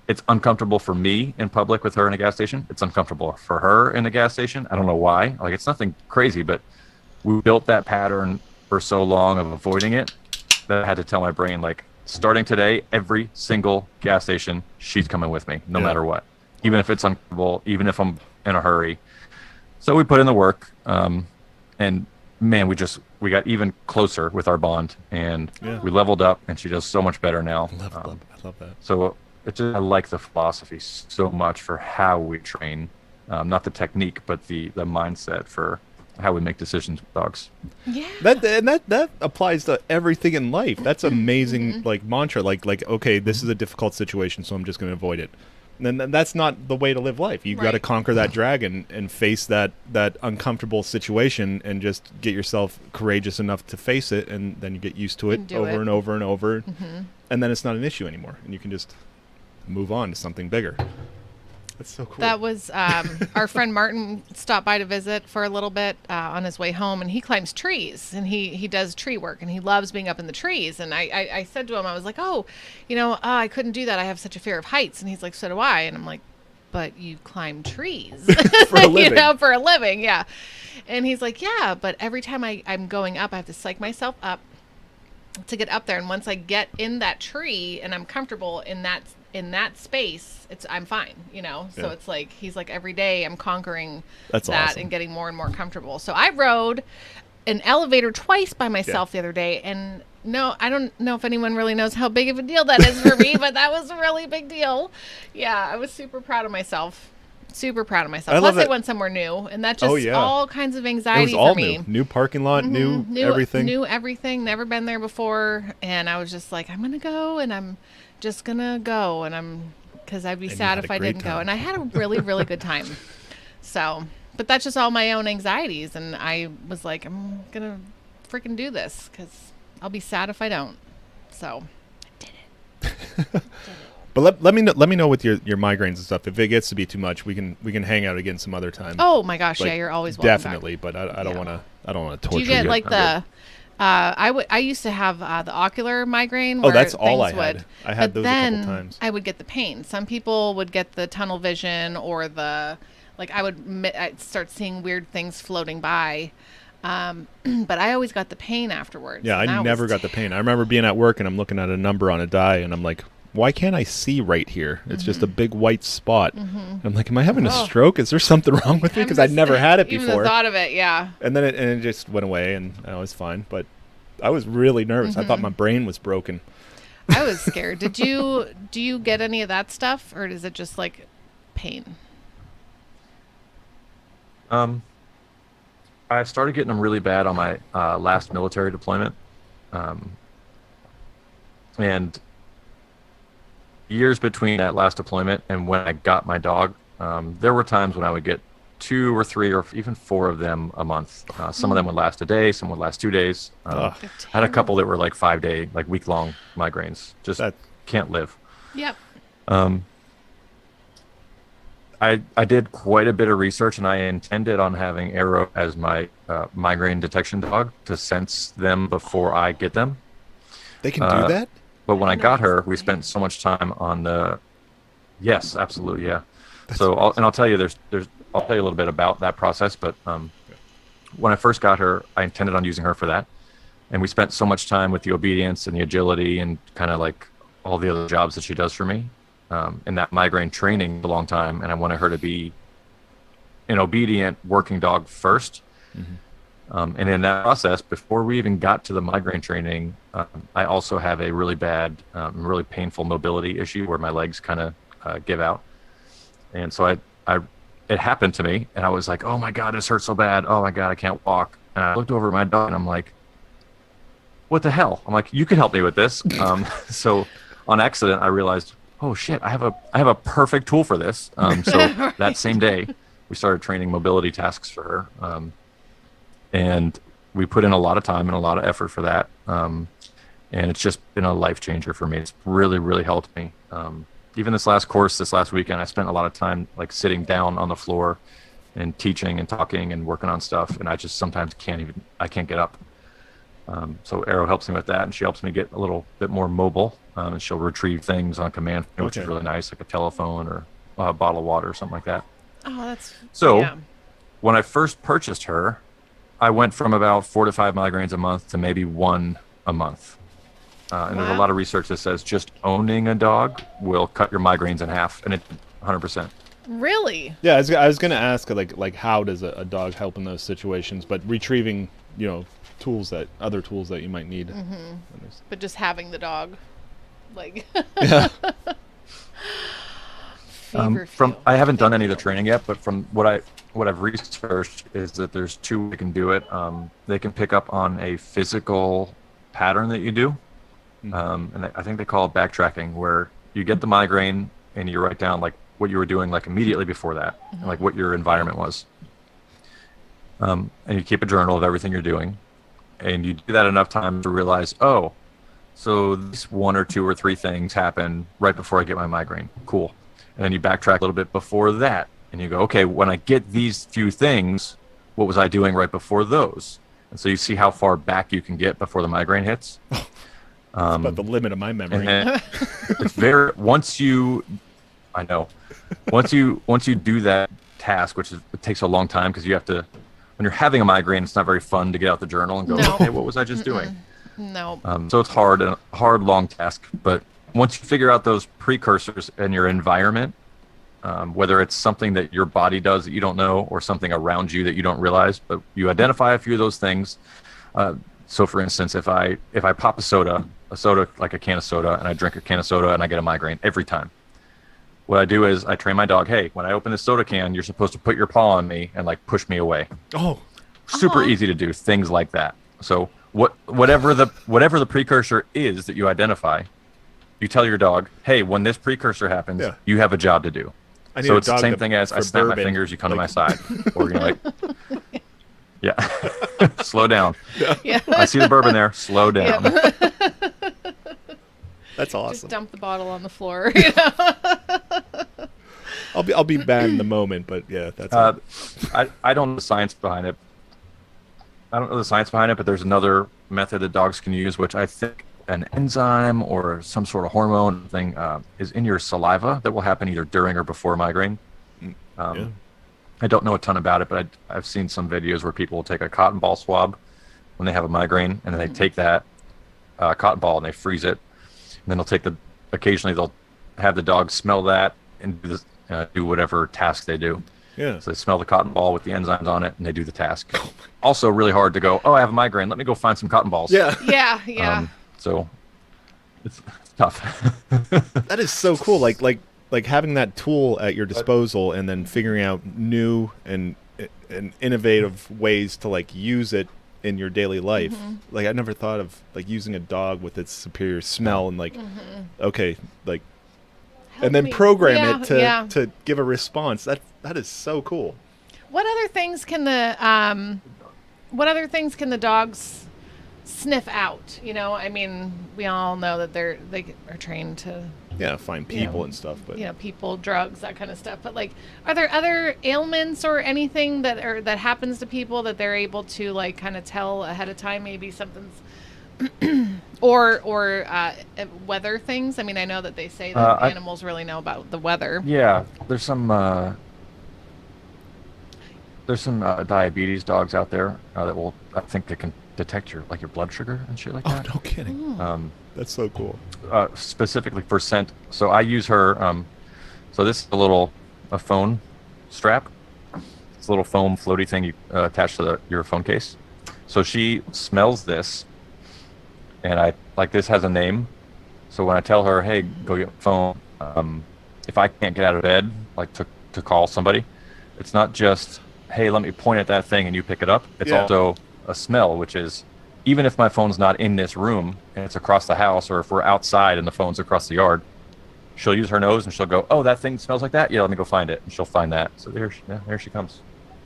It's uncomfortable for me in public with her in a gas station. It's uncomfortable for her in a gas station. I don't know why. Like, it's nothing crazy, but we built that pattern for so long of avoiding it that I had to tell my brain, like, starting today, every single gas station, she's coming with me, no matter what. Even if it's uncomfortable, even if I'm in a hurry. So we put in the work. and man, we got even closer with our bond, and we leveled up, and she does so much better now. I love that. So I like the philosophy so much for how we train, not the technique, but the mindset for how we make decisions with dogs. Yeah. That applies to everything in life. That's amazing, like mantra. Like okay, this is a difficult situation, so I'm just going to avoid it. And then that's not the way to live life. You've got to conquer that dragon and face that uncomfortable situation, and just get yourself courageous enough to face it, and then you get used to it over and over and over, and then it's not an issue anymore, and you can just move on to something bigger. That's so cool. That was our friend Martin stopped by to visit for a little bit on his way home, and he climbs trees, and he does tree work, and he loves being up in the trees. And I said to him, I was like, oh, I couldn't do that. I have such a fear of heights. And he's like, so do I. And I'm like, but you climb trees for a living. For a living. Yeah. And he's like, yeah, but every time I'm going up, I have to psych myself up to get up there. And once I get in that tree and I'm comfortable in that space, I'm fine, So it's like he's like, every day I'm conquering That's that awesome. and getting more and more comfortable. So I rode an elevator twice by myself the other day, and no, I don't know if anyone really knows how big of a deal that is for me, but that was a really big deal. Yeah, I was super proud of myself. Super proud of myself. Plus, I went somewhere new, and that just all kinds of anxiety for me. It was all new parking lot, new everything. New everything. Never been there before, and I was just like, I'm gonna go, and I'm just gonna go, and because I'd be sad if I didn't go, and I had a really, really good time. So, but that's just all my own anxieties, and I was like, I'm gonna freaking do this because I'll be sad if I don't. So, I did it. But let me know with your migraines and stuff. If it gets to be too much, we can hang out again some other time. Oh my gosh, yeah, you're always welcome definitely. back. But I don't want to torture you. Do you get like the? I used to have the ocular migraine. Oh, Where that's all I things had. would, I had but those a then couple times. I would get the pain. Some people would get the tunnel vision, or I'd start seeing weird things floating by. But I always got the pain afterwards. Yeah, I never got the pain. I remember being at work and I'm looking at a number on a die, and I'm like, why can't I see right here? It's just a big white spot. I'm like, am I having a stroke? Is there something wrong with me? Because I'd never had it before. Even the thought of it, yeah. And then it just went away, and I was fine. But I was really nervous. I thought my brain was broken. I was scared. Do you get any of that stuff, or is it just like pain? I started getting them really bad on my last military deployment, and years between that last deployment and when I got my dog, there were times when I would get 2 or 3 or even 4 of them a month. Some of them would last a day, some would last 2 days. I had a couple that were like 5-day, like week-long migraines. Just can't live. Yep. I did quite a bit of research, and I intended on having Arrow as my migraine detection dog to sense them before I get them. They can do that? But when I got her, we spent so much time on the. Yes, absolutely, yeah. So I'll tell you, I'll tell you a little bit about that process. But when I first got her, I intended on using her for that, and we spent so much time with the obedience and the agility and kind of like all the other jobs that she does for me. And that migraine training a long time, and I wanted her to be an obedient working dog first. And in that process, before we even got to the migraine training, I also have a really bad, really painful mobility issue where my legs kind of give out. And so it happened to me, and I was like, oh my God, this hurts so bad. Oh my God, I can't walk. And I looked over at my dog, and I'm like, what the hell? I'm like, you can help me with this. So on accident, I realized, oh shit, I have a perfect tool for this. So that same day, we started training mobility tasks for her. And we put in a lot of time and a lot of effort for that. And it's just been a life changer for me. It's really, really helped me. Even this last weekend, I spent a lot of time like sitting down on the floor and teaching and talking and working on stuff. And I just sometimes can't get up. So Arrow helps me with that, and she helps me get a little bit more mobile. And she'll retrieve things on command, which is really nice, like a telephone or a bottle of water or something like that. Oh, that's so. Yeah. When I first purchased her, I went from about 4 to 5 migraines a month to maybe 1 a month. And there's a lot of research that says just owning a dog will cut your migraines in half, and it 100%. Really? Yeah, I was going to ask like how does a dog help in those situations, but retrieving, other tools that you might need. But just having the dog, like. Yeah. I haven't done any of the training yet, but from what I've researched is that there's two ways they can do it. They can pick up on a physical pattern that you do, and I think they call it backtracking, where you get the migraine and you write down like what you were doing like immediately before that, and like what your environment was, and you keep a journal of everything you're doing, and you do that enough times to realize, oh, so these 1 or 2 or 3 things happen right before I get my migraine. Cool. And then you backtrack a little bit before that, and you go, okay, when I get these few things, what was I doing right before those? And so you see how far back you can get before the migraine hits. It's about the limit of my memory. And it's once you do that task, it takes a long time because you have to, when you're having a migraine, it's not very fun to get out the journal and go, okay, what was I just doing? No. So it's a hard, long task. But once you figure out those precursors in your environment, whether it's something that your body does that you don't know or something around you that you don't realize, but you identify a few of those things. So for instance, if I pop a soda like a can of soda, and I drink a can of soda and I get a migraine every time, what I do is I train my dog, hey, when I open the soda can, you're supposed to put your paw on me and like push me away. Oh, super easy to do, things like that. So whatever the precursor is that you identify, you tell your dog, hey, when this precursor happens, you have a job to do. So it's the same thing as I snap my fingers, you come to my side. Or you're like, slow down. Yeah. I see the bourbon there, slow down. That's awesome. Just dump the bottle on the floor. I'll be bad in the moment, but yeah, that's. I don't know the science behind it. But there's another method that dogs can use, which I think an enzyme or some sort of hormone thing is in your saliva that will happen either during or before migraine. I don't know a ton about it, but I've seen some videos where people will take a cotton ball swab when they have a migraine, and then they take that cotton ball and they freeze it. And then occasionally they'll have the dog smell that and do whatever task they do. Yeah. So they smell the cotton ball with the enzymes on it, and they do the task. Also, really hard to go, oh, I have a migraine. Let me go find some cotton balls. Yeah. Yeah. So it's tough. That is so cool. Like having that tool at your disposal and then figuring out new and innovative ways to like use it in your daily life. Like I never thought of like using a dog with its superior smell and like okay, like and then program it to give a response. That is so cool. What other things can the dogs sniff out? I mean, we all know that they are trained to find people and stuff, but people, drugs, that kind of stuff. But like, are there other ailments or anything that happens to people that they're able to like kind of tell ahead of time? Maybe something's or weather things. I mean, I know that they say that animals really know about the weather. Yeah, there's some diabetes dogs out there that will, I think they can detect your blood sugar and shit like that. Oh, no kidding. That's so cool. Specifically for scent. So I use her. So this is a phone strap. It's a little foam floaty thing you attach to your phone case. So she smells this, and this has a name. So when I tell her, hey, go get my phone, if I can't get out of bed, like to call somebody, it's not just, hey, let me point at that thing and you pick it up. It's also a smell, which is, even if my phone's not in this room and it's across the house, or if we're outside and the phone's across the yard, she'll use her nose and she'll go, oh, that thing smells like that? Yeah, let me go find it. And she'll find that. So there she comes.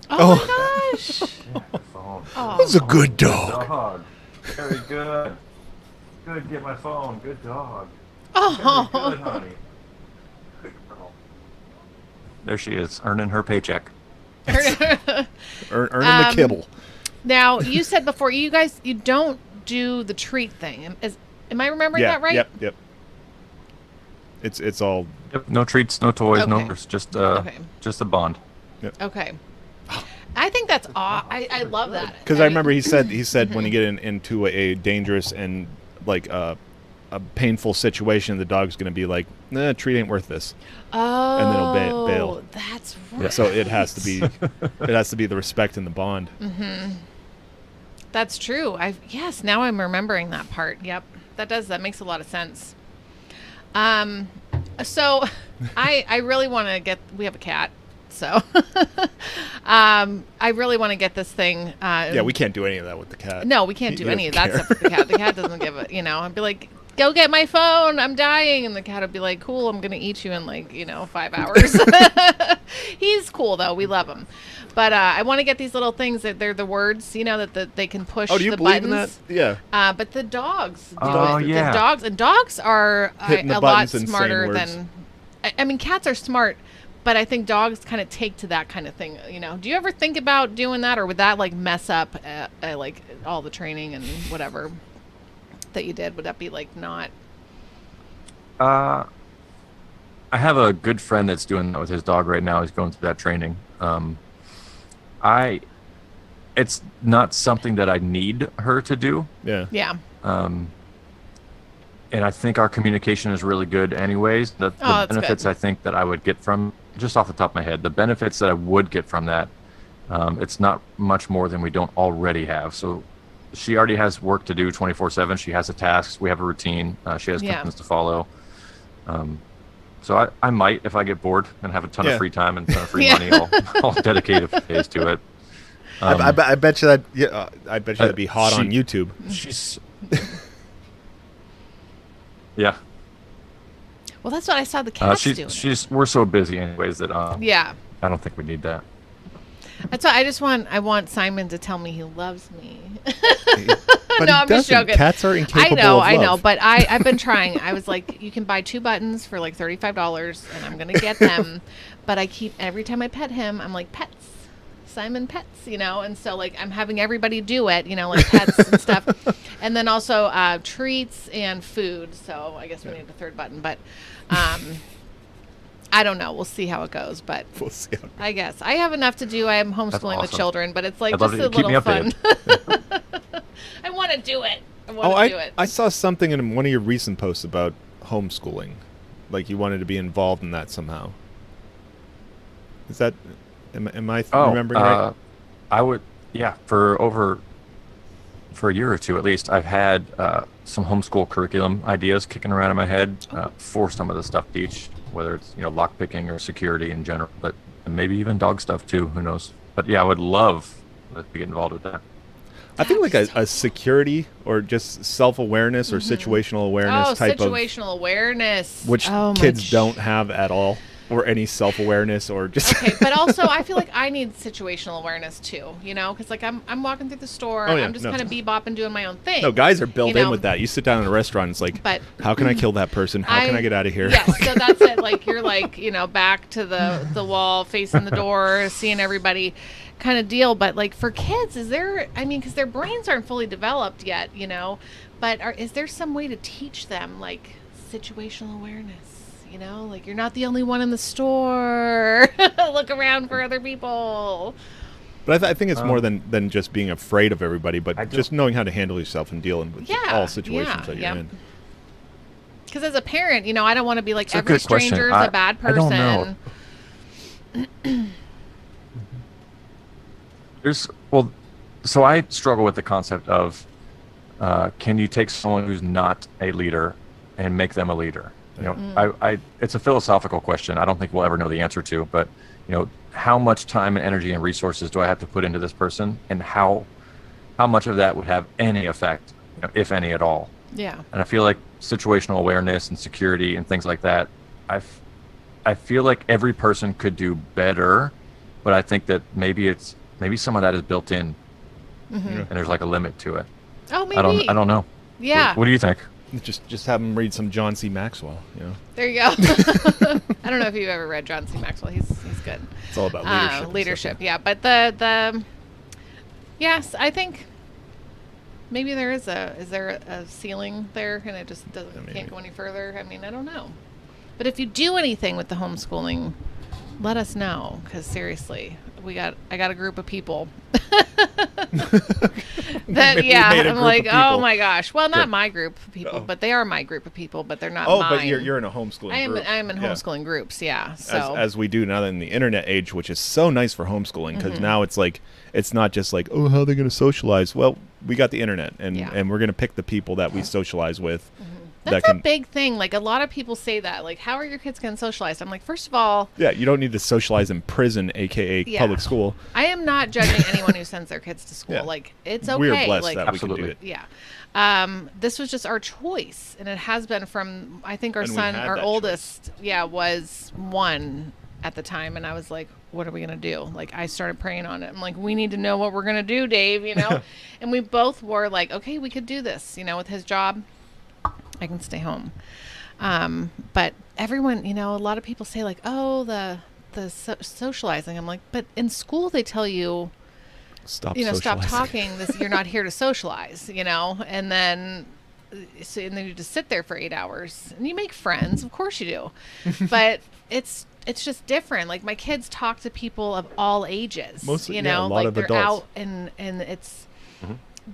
Oh my gosh. Oh. That's a good dog. Very good. Good, get my phone. Good dog. Oh. Very good, honey. Good girl. There she is, earning her paycheck. Earning the kibble. Now, you said before, you don't do the treat thing. Am I remembering that right? Yep. It's all. Yep. No treats, no toys, no. Just a bond. Yep. Okay. I think that's I love that. Because I remember he said when you get into a dangerous and like a painful situation, the dog's going to be like, "Nah, treat ain't worth this," Oh, and then it'll bail. That's right. So it has to be the respect and the bond. Mm-hmm. That's true. Yes, now I'm remembering that part. Yep, that makes a lot of sense. So I really want to get. We have a cat. So, I really want to get this thing. Yeah, we can't do any of that with the cat. No, we can't do any of that stuff with the cat. The cat doesn't give a, I'd be like, go get my phone. I'm dying. And the cat would be like, cool, I'm going to eat you in 5 hours. He's cool though. We love him. But, I want to get these little things that they're the words, that they can push do you the believe buttons. In that? Yeah. But the dogs do Oh, it. yeah. The dogs are Hitting the a lot buttons and smarter saying than, I mean, cats are smart. But I think dogs kind of take to that kind of thing, Do you ever think about doing that, or would that mess up all the training and whatever that you did? Would that be not? I have a good friend that's doing that with his dog right now. He's going through that training. It's not something that I need her to do. Yeah. Yeah. And I think our communication is really good anyways. The benefits good. I think that I would get from, just off the top of my head, the benefits that I would get from that, it's not much more than we don't already have. So she already has work to do 24/7. She has a task. We have a routine. She has commitments to follow. So I might, if I get bored and have a ton of free time and a ton of free money, I'll dedicate a few days to it. I bet you that. Yeah, I bet you that'd be hot on YouTube. She's. Yeah. Well, that's what I saw the cats doing. We're so busy anyways that yeah. I don't think we need that. That's why I want Simon to tell me he loves me. But no, I'm just joking. Cats are incapable of love. I know, but I've been trying. I was like, you can buy 2 buttons for $35, and I'm gonna get them. But every time I pet him, I'm like, pets. Simon pets, and so I'm having everybody do it, pets and stuff, and then also treats and food. So I guess we need a 3rd button, but I don't know. We'll see how it goes, but We'll see how it goes. I guess I have enough to do. I am homeschooling the children, but it's just a Keep me little fun. updated. I want to do it. I want to do it. I saw something in one of your recent posts about homeschooling, you wanted to be involved in that somehow. Is that? Am I remembering right? I would, for a year or two at least, I've had some homeschool curriculum ideas kicking around in my head for some of the stuff to teach, whether it's lock picking or security in general, but maybe even dog stuff too. Who knows? But yeah, I would love to get involved with that. I think a security or just self-awareness or situational awareness type of situational awareness, which kids don't have at all. Or any self-awareness, or just okay. But also, I feel like I need situational awareness too. Because I'm walking through the store, I'm just kind of bebopping doing my own thing. No, guys are built in with that. You sit down in a restaurant, it's like, but how can I kill that person? How can I get out of here? Yes, so that's it. You're back to the wall, facing the door, seeing everybody, kind of deal. But for kids, is there? I mean, because their brains aren't fully developed yet, But is there some way to teach them situational awareness? You're not the only one in the store. Look around for other people. But I think it's more than just being afraid of everybody, but just knowing how to handle yourself and dealing with all situations that you're in. Because as a parent, I don't want to be like every stranger is a bad person. I don't know. So I struggle with the concept of can you take someone who's not a leader and make them a leader? It's a philosophical question. I don't think we'll ever know the answer to, but how much time and energy and resources do I have to put into this person, and how much of that would have any effect, if any at all? Yeah. And I feel like situational awareness and security and things like that, I feel like every person could do better, but I think that maybe some of that is built in, and there's a limit to it. Oh, maybe. I don't know. Yeah. What do you think? Just have them read some John C. Maxwell. There you go. I don't know if you've ever read John C. Maxwell. He's good. It's all about leadership. Yeah, but the yes, I think maybe there is a ceiling there, and it just can't go any further. I mean, I don't know. But if you do anything with the homeschooling, let us know, because seriously, I got a group of people I'm like, oh my gosh. Well, not Sure. my group of people, but they are my group of people, but they're not Oh, mine. but you're in a homeschooling group. I am in homeschooling groups, yeah. So As we do now in the internet age, which is so nice for homeschooling, because now it's like, it's not just like, oh, how are they going to socialize? Well, we got the internet, and we're going to pick the people that we socialize with. that's a big thing. Like, a lot of people say that. Like, how are your kids going to socialize? I'm like, first of all... Yeah, you don't need to socialize in prison, a.k.a. public school. I am not judging anyone who sends their kids to school. Yeah. Like, it's okay. We're blessed like, that absolutely. we can do it. Yeah. This was just our choice, and it has been from, I think our And we son, had our that oldest, was 1 at the time, and I was like, what are we going to do? Like, I started praying on it. I'm like, we need to know what we're going to do, Dave, you know? And we both were like, okay, we could do this, you know, with his job. I can stay home. But everyone, you know, a lot of people say like, oh, the socializing. I'm like, but in school they tell you, Stop talking. You're not here to socialize, you know? And then you just sit there for 8 hours and you make friends. Of course you do. But it's just different. Like, my kids talk to people of all ages, Mostly, you know, a lot like of they're adults. out and it's,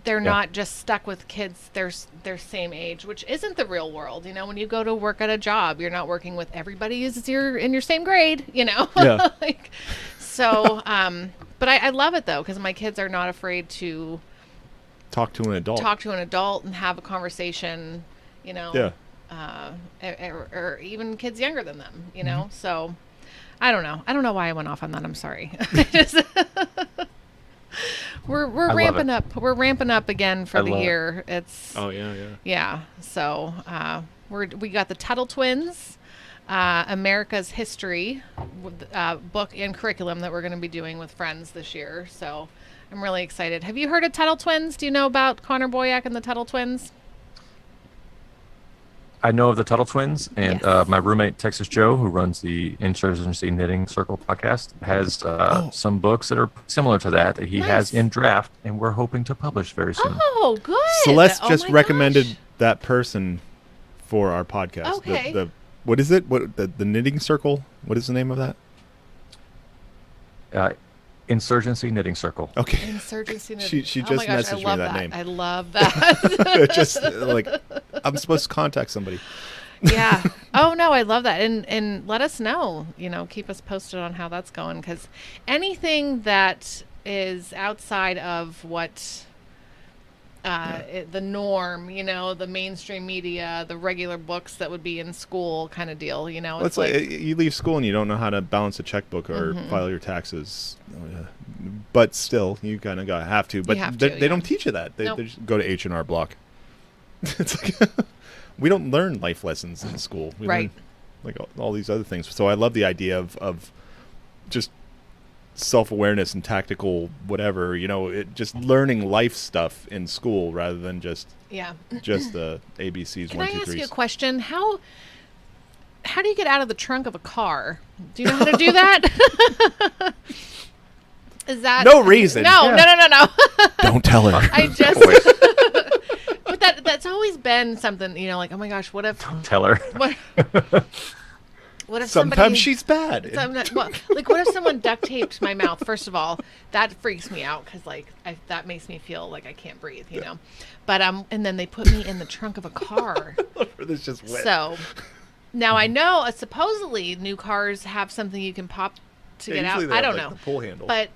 they're not just stuck with kids their same age, which isn't the real world. You know, when you go to work at a job, you're not working with everybody who's in your same grade, you know? Yeah. Like, so, but I love it though, because my kids are not afraid to Talk to an adult. And have a conversation, you know? Yeah. Or even kids younger than them, you know? So I don't know why I went off on that. I'm sorry. We're ramping up. We're ramping up again for the year. It's yeah. So we got the Tuttle Twins, America's History book and curriculum that we're going to be doing with friends this year. So I'm really excited. Have you heard of Tuttle Twins? Do you know about Connor Boyack and the Tuttle Twins? I know of the Tuttle Twins, and my roommate Texas Joe, who runs the Insurgency Knitting Circle podcast, has some books that are similar to that he has in draft, and we're hoping to publish very soon. Oh, good. Celeste just recommended that person for our podcast. Okay. What is it? The Knitting Circle? What is the name of that? Insurgency Knitting Circle. Okay. Insurgency Knitting. She just messaged me that name. I love that. Just like, I'm supposed to contact somebody. Yeah. Oh no, I love that. And let us know, you know, keep us posted on how that's going, because anything that is outside of what the norm, you know, the mainstream media, the regular books that would be in school kind of deal, you know. It's like you leave school and you don't know how to balance a checkbook or file your taxes. But still, you kind of have to. But they don't teach you that. They just go to H&R Block. It's like we don't learn life lessons in school. We learn, like, all these other things. So I love the idea of just self-awareness and tactical whatever, you know, just learning life stuff in school rather than just the ABCs. Can I ask you a question? How do you get out of the trunk of a car? Do you know how to do that? Is that no reason? No. Don't tell her. I just but that's always been something, you know, like, oh my gosh, what if Don't tell her. What if sometimes she's bad? What if someone duct taped my mouth? First of all, that freaks me out, because like that makes me feel like I can't breathe, you know. But and then they put me in the trunk of a car. This just wet. So now I know supposedly new cars have something you can pop to get out. I don't know. The pull handle. But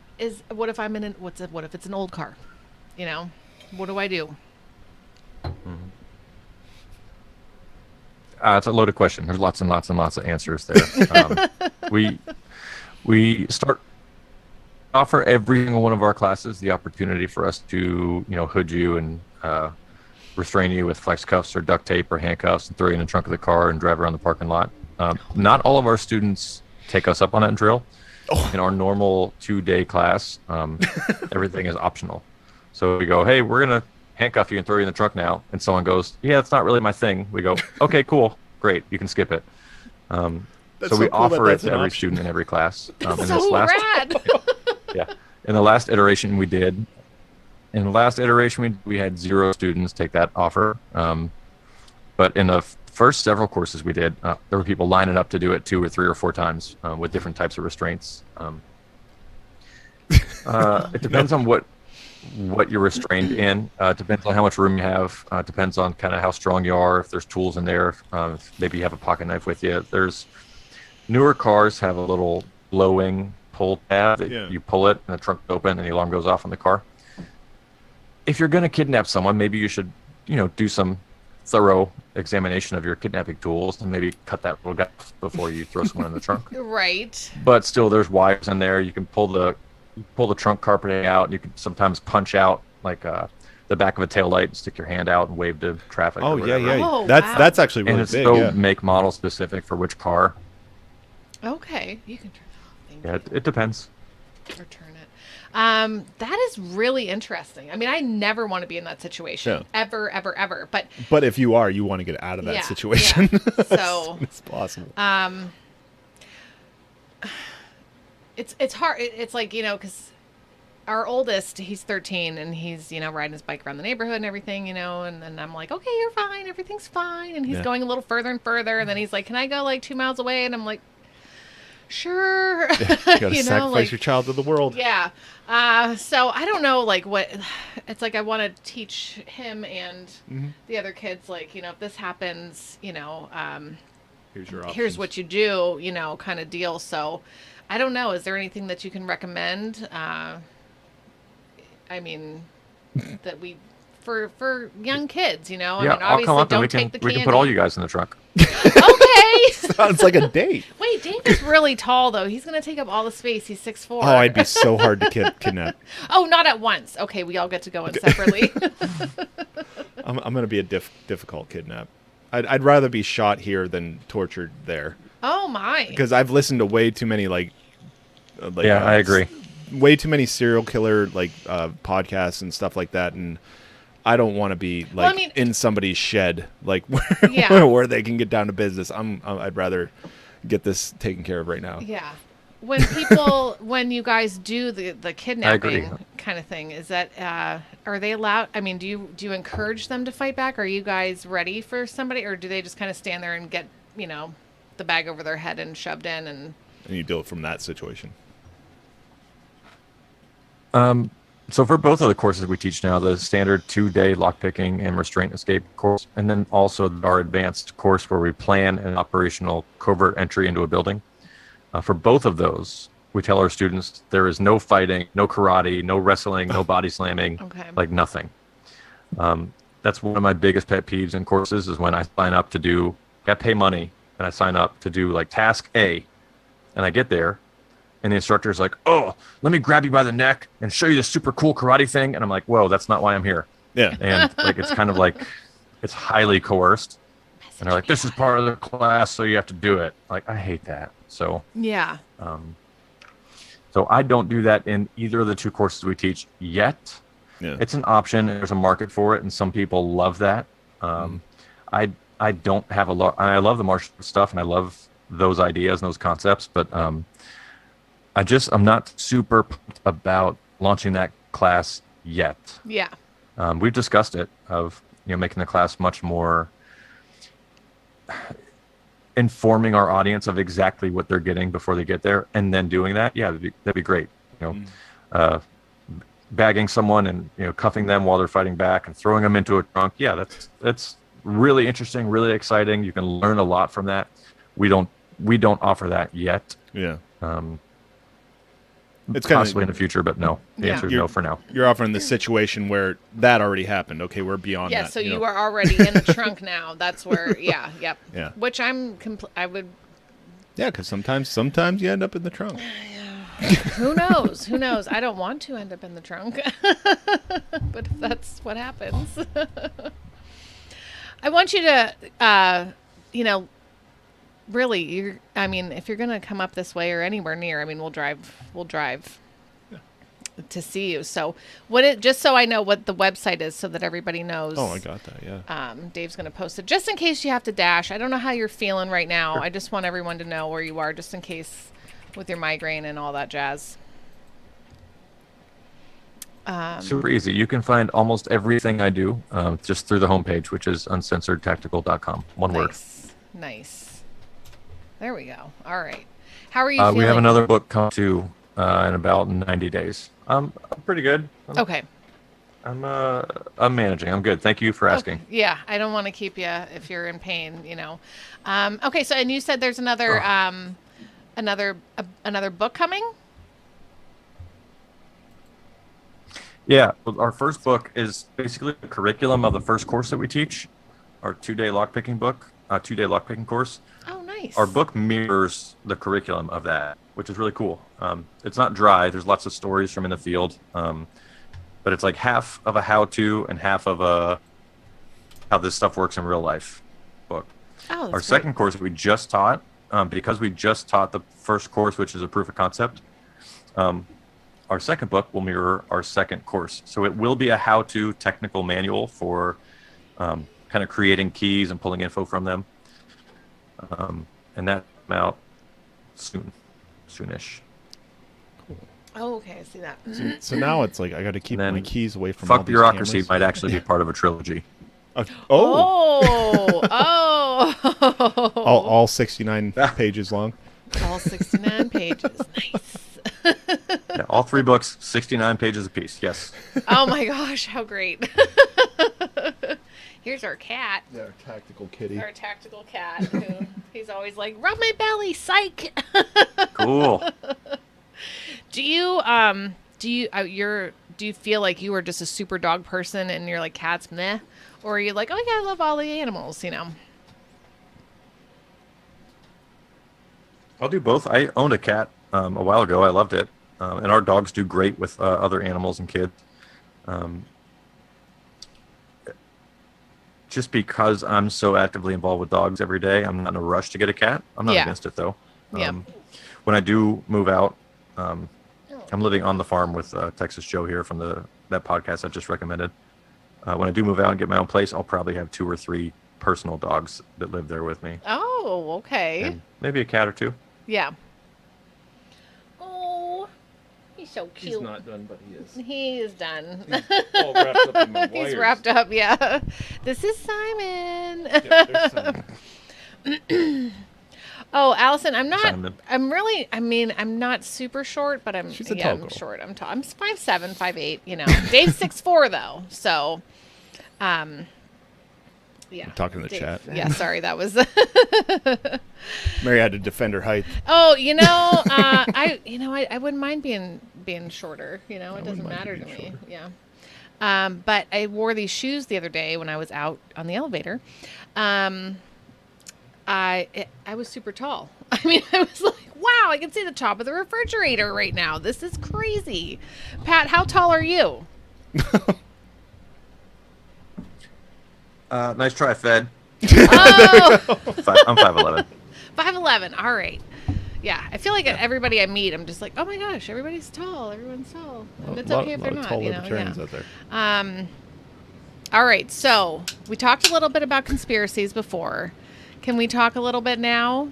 what if I'm in what if it's an old car? You know, what do I do? It's a loaded question. There's lots and lots and lots of answers there. We offer every single one of our classes the opportunity for us to, you know, hood you and restrain you with flex cuffs or duct tape or handcuffs and throw you in the trunk of the car and drive around the parking lot. Not all of our students take us up on that drill. In our normal 2-day class, everything is optional. So we go, hey, we're going to handcuff you and throw you in the truck now. And someone goes, yeah, it's not really my thing. We go, okay, cool, great, you can skip it. So we offer it to every student in every class. That's so rad. In the last iteration we did, we had 0 students take that offer. But in the first several courses we did, there were people lining up to do it 2 or 3 or 4 times with different types of restraints. It depends on what you're restrained in. Depends on how much room you have. Depends on kind of how strong you are. If there's tools in there, if maybe you have a pocket knife with you. There's newer cars have a little blowing pull tab that you pull it and the trunk open and the alarm goes off on the car. If you're going to kidnap someone, maybe you should, do some thorough examination of your kidnapping tools and maybe cut that little gap before you throw someone in the trunk. Right. But still, there's wires in there. You can pull the trunk carpeting out. And you can sometimes punch out like the back of a taillight and stick your hand out and wave to traffic. Oh yeah. Oh, That's actually really and it's big. so make model specific for which car. Okay, you can turn it off. Yeah, it depends. Or turn it. That is really interesting. I mean, I never want to be in that situation. Ever, ever, ever. But if you are, you want to get out of that situation. Yeah. So it's possible. It's hard. It's like, because our oldest, he's 13 and he's, riding his bike around the neighborhood and everything, and then I'm like, okay, you're fine. Everything's fine. And he's going a little further and further. And then he's like, can I go like 2 miles away? And I'm like, sure. You gotta sacrifice your child to the world. Yeah. So I don't know, like what it's like. I want to teach him and the other kids, like, if this happens, here's your options. here's what you do, kind of deal. So I don't know. Is there anything that you can recommend? I mean, that we for young kids, I mean, I'll obviously come up don't and take the we candy. can put all you guys in the trunk. Okay. Sounds like a date. Wait, Dave is really tall, though. He's going to take up all the space. He's 6'4". Oh, I'd be so hard to kidnap. Oh, not at once. Okay, we all get to go in separately. I'm going to be a difficult kidnap. I'd rather be shot here than tortured there. Oh, my. Because I've listened to way too many, I agree. Way too many serial killer, podcasts and stuff like that, and I don't want to be in somebody's shed, where they can get down to business. I'd rather get this taken care of right now. Yeah. When you guys do the kidnapping kind of thing, is that are they allowed? I mean, do you encourage them to fight back? Are you guys ready for somebody, or do they just kind of stand there and get the bag over their head and shoved in and you deal from that situation? So for both of the courses we teach now, the standard 2-day lockpicking and restraint escape course, and then also our advanced course where we plan an operational covert entry into a building. For both of those, we tell our students there is no fighting, no karate, no wrestling, no body slamming, nothing. That's one of my biggest pet peeves in courses is when I sign up to pay money, and I sign up to do task A, and I get there, and the instructor's like, oh, let me grab you by the neck and show you this super cool karate thing. And I'm like, whoa, that's not why I'm here. Yeah. And it's kind of it's highly coerced. And they're like, this is part of the class, so you have to do it. I hate that. So yeah. So I don't do that in either of the two courses we teach yet. Yeah. It's an option. There's a market for it, and some people love that. I don't have a lot. I love the martial stuff, and I love those ideas and those concepts, but I'm not super pumped about launching that class yet. Yeah. We've discussed it of making the class much more informing our audience of exactly what they're getting before they get there, and then doing that. Yeah, that'd be great. Bagging someone and cuffing them while they're fighting back and throwing them into a trunk. Yeah, that's really interesting, really exciting. You can learn a lot from that. We don't offer that yet. Yeah. It's possibly in the future, but no. The answer is no for now. You're offering the situation where that already happened. Okay, we're beyond that. Yeah, so you are already in the trunk now. That's where, yep. Yeah. Which I would. Yeah, because sometimes you end up in the trunk. Who knows? Who knows? I don't want to end up in the trunk, but if that's what happens, I want you to, really, if you're going to come up this way or anywhere near, we'll drive to see you. So just so I know what the website is so that everybody knows. Oh, I got that. Yeah. Dave's going to post it just in case you have to dash. I don't know how you're feeling right now. I just want everyone to know where you are just in case with your migraine and all that jazz. Super easy. You can find almost everything I do just through the homepage, which is uncensoredtactical.com. One word. Nice. There we go. All right. How are you feeling? We have another book come to in about 90 days. I'm pretty good. Okay. I'm managing. I'm good. Thank you for asking. Okay. Yeah, I don't want to keep you if you're in pain, you know. Okay, so and you said there's another another book coming? Yeah, well, our first book is basically the curriculum of the first course that we teach, our 2-day lockpicking book, 2-day lockpicking course. Oh, nice. Our book mirrors the curriculum of that, which is really cool. It's not dry. There's lots of stories from in the field, but it's like half of a how-to and half of a how this stuff works in real life book. Oh, that's our great. second course we just taught, because we just taught the first course, which is a proof of concept. Our second book will mirror our second course. So it will be a how-to technical manual for kind of creating keys and pulling info from them. And that come out soonish. Oh, okay, I see that. So now it's like I got to keep then my keys away from all Fuck these Bureaucracy cameras. might actually be part of a trilogy. Oh. All 69 pages long. All 69 pages. Nice. Yeah, all 3 books, 69 pages apiece. Yes. Oh my gosh, how great. Here's our cat. Yeah, our tactical kitty. Our tactical cat. Who, he's always like, rub my belly, psych. Cool. Do you feel like you are just a super dog person and you're like cats meh, or are you like, oh yeah, I love all the animals, you know? I'll do both. I owned a cat a while ago. I loved it, and our dogs do great with other animals and kids. Just because I'm so actively involved with dogs every day, I'm not in a rush to get a cat. I'm not against it though. Yeah. When I do move out, I'm living on the farm with Texas Joe here from that podcast I just recommended. When I do move out and get my own place, I'll probably have 2 or 3 personal dogs that live there with me. Oh, okay. And maybe a cat or 2. Yeah. Oh, he's so cute. He's not done, but he is. He is done. He's all wrapped up in my wires. He's wrapped up, yeah. This is Simon. Yeah, there's Simon. Oh, Allison, I'm not. Simon. I'm not super short, but I'm. She's a yeah, tall I'm girl. short. I'm tall. I'm 5'7", 5'8". You know, Dave's 6'4" though. So, yeah. I'm talking to the Dave. chat. Yeah, sorry, that was. Mary had to defend her height. Oh, I wouldn't mind being shorter. You know, it doesn't mind matter to being me. shorter. Yeah. But I wore these shoes the other day when I was out on the elevator. I was super tall. I mean, I was like, wow, I can see the top of the refrigerator right now. This is crazy. Pat, how tall are you? Nice try, Fed. Oh, I'm 5'11". 5'11". All right. Yeah, I feel like everybody I meet, I'm just like, oh my gosh, everybody's tall. Everyone's tall. And it's okay if they're not. Tall You know, libertarians yeah. out there. All right, so we talked a little bit about conspiracies before. Can we talk a little bit now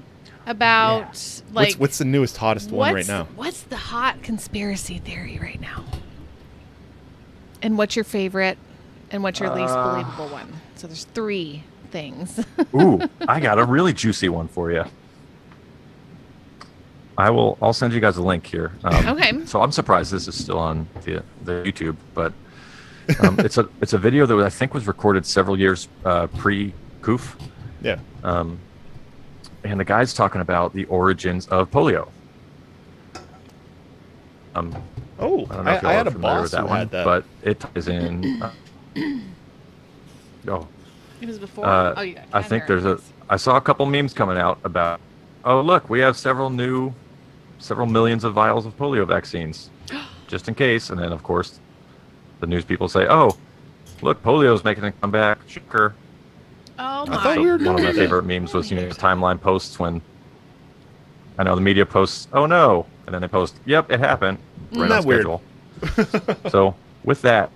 about like What's the newest, hottest one right now? What's the hot conspiracy theory right now? And what's your favorite? And what's your least believable one? So there's 3 things. Ooh, I got a really juicy one for you. I'll send you guys a link here. Okay. So I'm surprised this is still on the YouTube, but it's a video that I think was recorded several years pre-Coof. Yeah. And the guy's talking about the origins of polio. I don't know if I had y'all a are familiar boss with that who one, had that. but it is in. It was before. You got I think I saw a couple memes coming out about, oh look, we have several millions of vials of polio vaccines, just in case. And then of course, the news people say, oh, look, polio's making a comeback. Shocker. Oh I my! thought we were One of my doing favorite memes was, timeline posts when I know the media posts, oh no, and then they post, yep, it happened, right on Isn't that weird? schedule. So with that,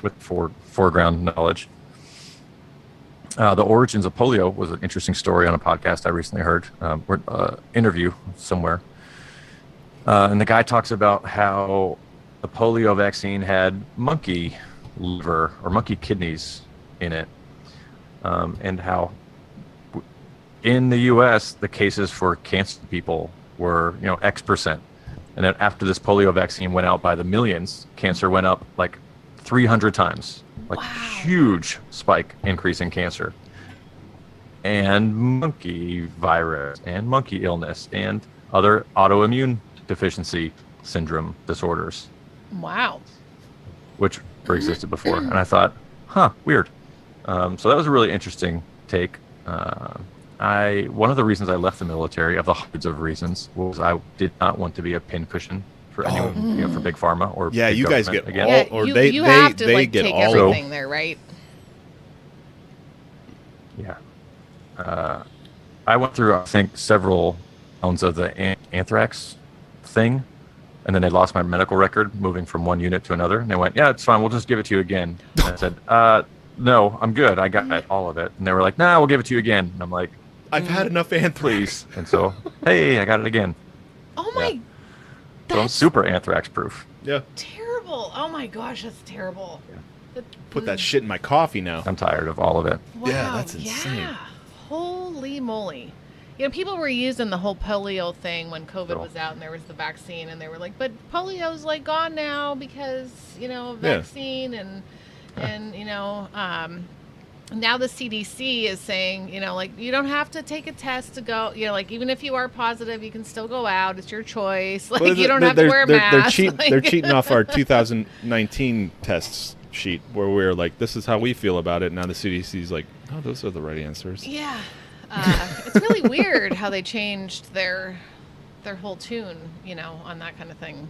with foreground knowledge, the origins of polio was an interesting story on a podcast I recently heard, interview somewhere, and the guy talks about how the polio vaccine had monkey liver or monkey kidneys in it. And how in the U.S. the cases for cancer people were, X%. And then after this polio vaccine went out by the millions, cancer went up like 300 times. Like huge spike increase in cancer. And monkey virus and monkey illness and other autoimmune deficiency syndrome disorders. Wow. Which were existed before. And I thought, weird. So that was a really interesting take. One of the reasons I left the military, of the hundreds of reasons, was I did not want to be a pincushion for anyone, for big pharma or big you guys get again. all, or you have to they get get all. everything there, right? Yeah. I went through, I think, several rounds of the anthrax thing, and then they lost my medical record moving from one unit to another. And they went, yeah, it's fine. We'll just give it to you again. And I said, no, I'm good. I got all of it. And they were like, nah, we'll give it to you again. And I'm like, I've had enough anthrax. Please. And so, hey, I got it again. Oh my. So I'm super anthrax proof. Yeah. Terrible. Oh my gosh, that's terrible. Put that shit in my coffee now. I'm tired of all of it. Wow, Yeah, that's insane. Yeah. Holy moly. You know, people were using the whole polio thing when COVID was out and there was the vaccine, and they were like, but polio's like gone now because, vaccine and now the CDC is saying, you don't have to take a test to go, even if you are positive, you can still go out. It's your choice. Like, you don't have to wear a mask. They're cheating off our 2019 tests sheet where we're like, this is how we feel about it. Now the CDC's like, oh, those are the right answers. Yeah. It's really weird how they changed their whole tune, on that kind of thing.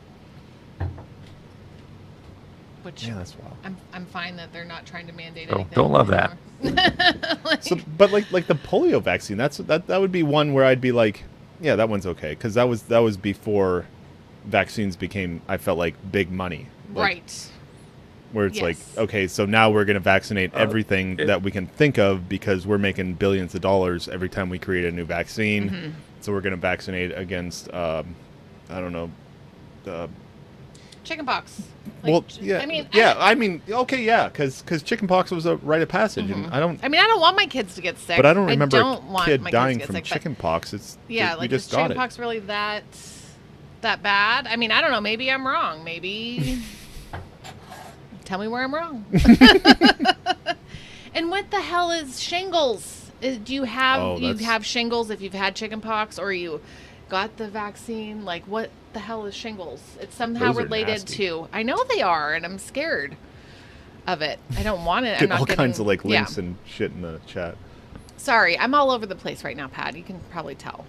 Which that's wild. I'm fine that they're not trying to mandate So anything. don't love that. But like the polio vaccine, that would be one where I'd be like, yeah, that one's okay, because that was before vaccines became, I felt like, big money. Like, right. Where it's like, Yes. okay, so now we're going to vaccinate everything that we can think of because we're making billions of dollars every time we create a new vaccine. Mm-hmm. So we're going to vaccinate against, I don't know, Chickenpox. because chickenpox was a rite of passage, and I don't want my kids to get sick. But I don't remember don't want a kid my kids dying to get from sick, but- chickenpox. It's Yeah, we like, just is got it. chickenpox really that bad? I mean, I don't know. Maybe I'm wrong. Maybe tell me where I'm wrong. And what the hell is shingles? Do you have have shingles if you've had chickenpox, or you got the vaccine? Like, what the hell is shingles? It's somehow Those are related nasty. to. I know they are, and I'm scared of it. I don't want it. I'm Get not all getting, kinds of like yeah. links and shit in the chat. Sorry, I'm all over the place right now, Pat. You can probably tell.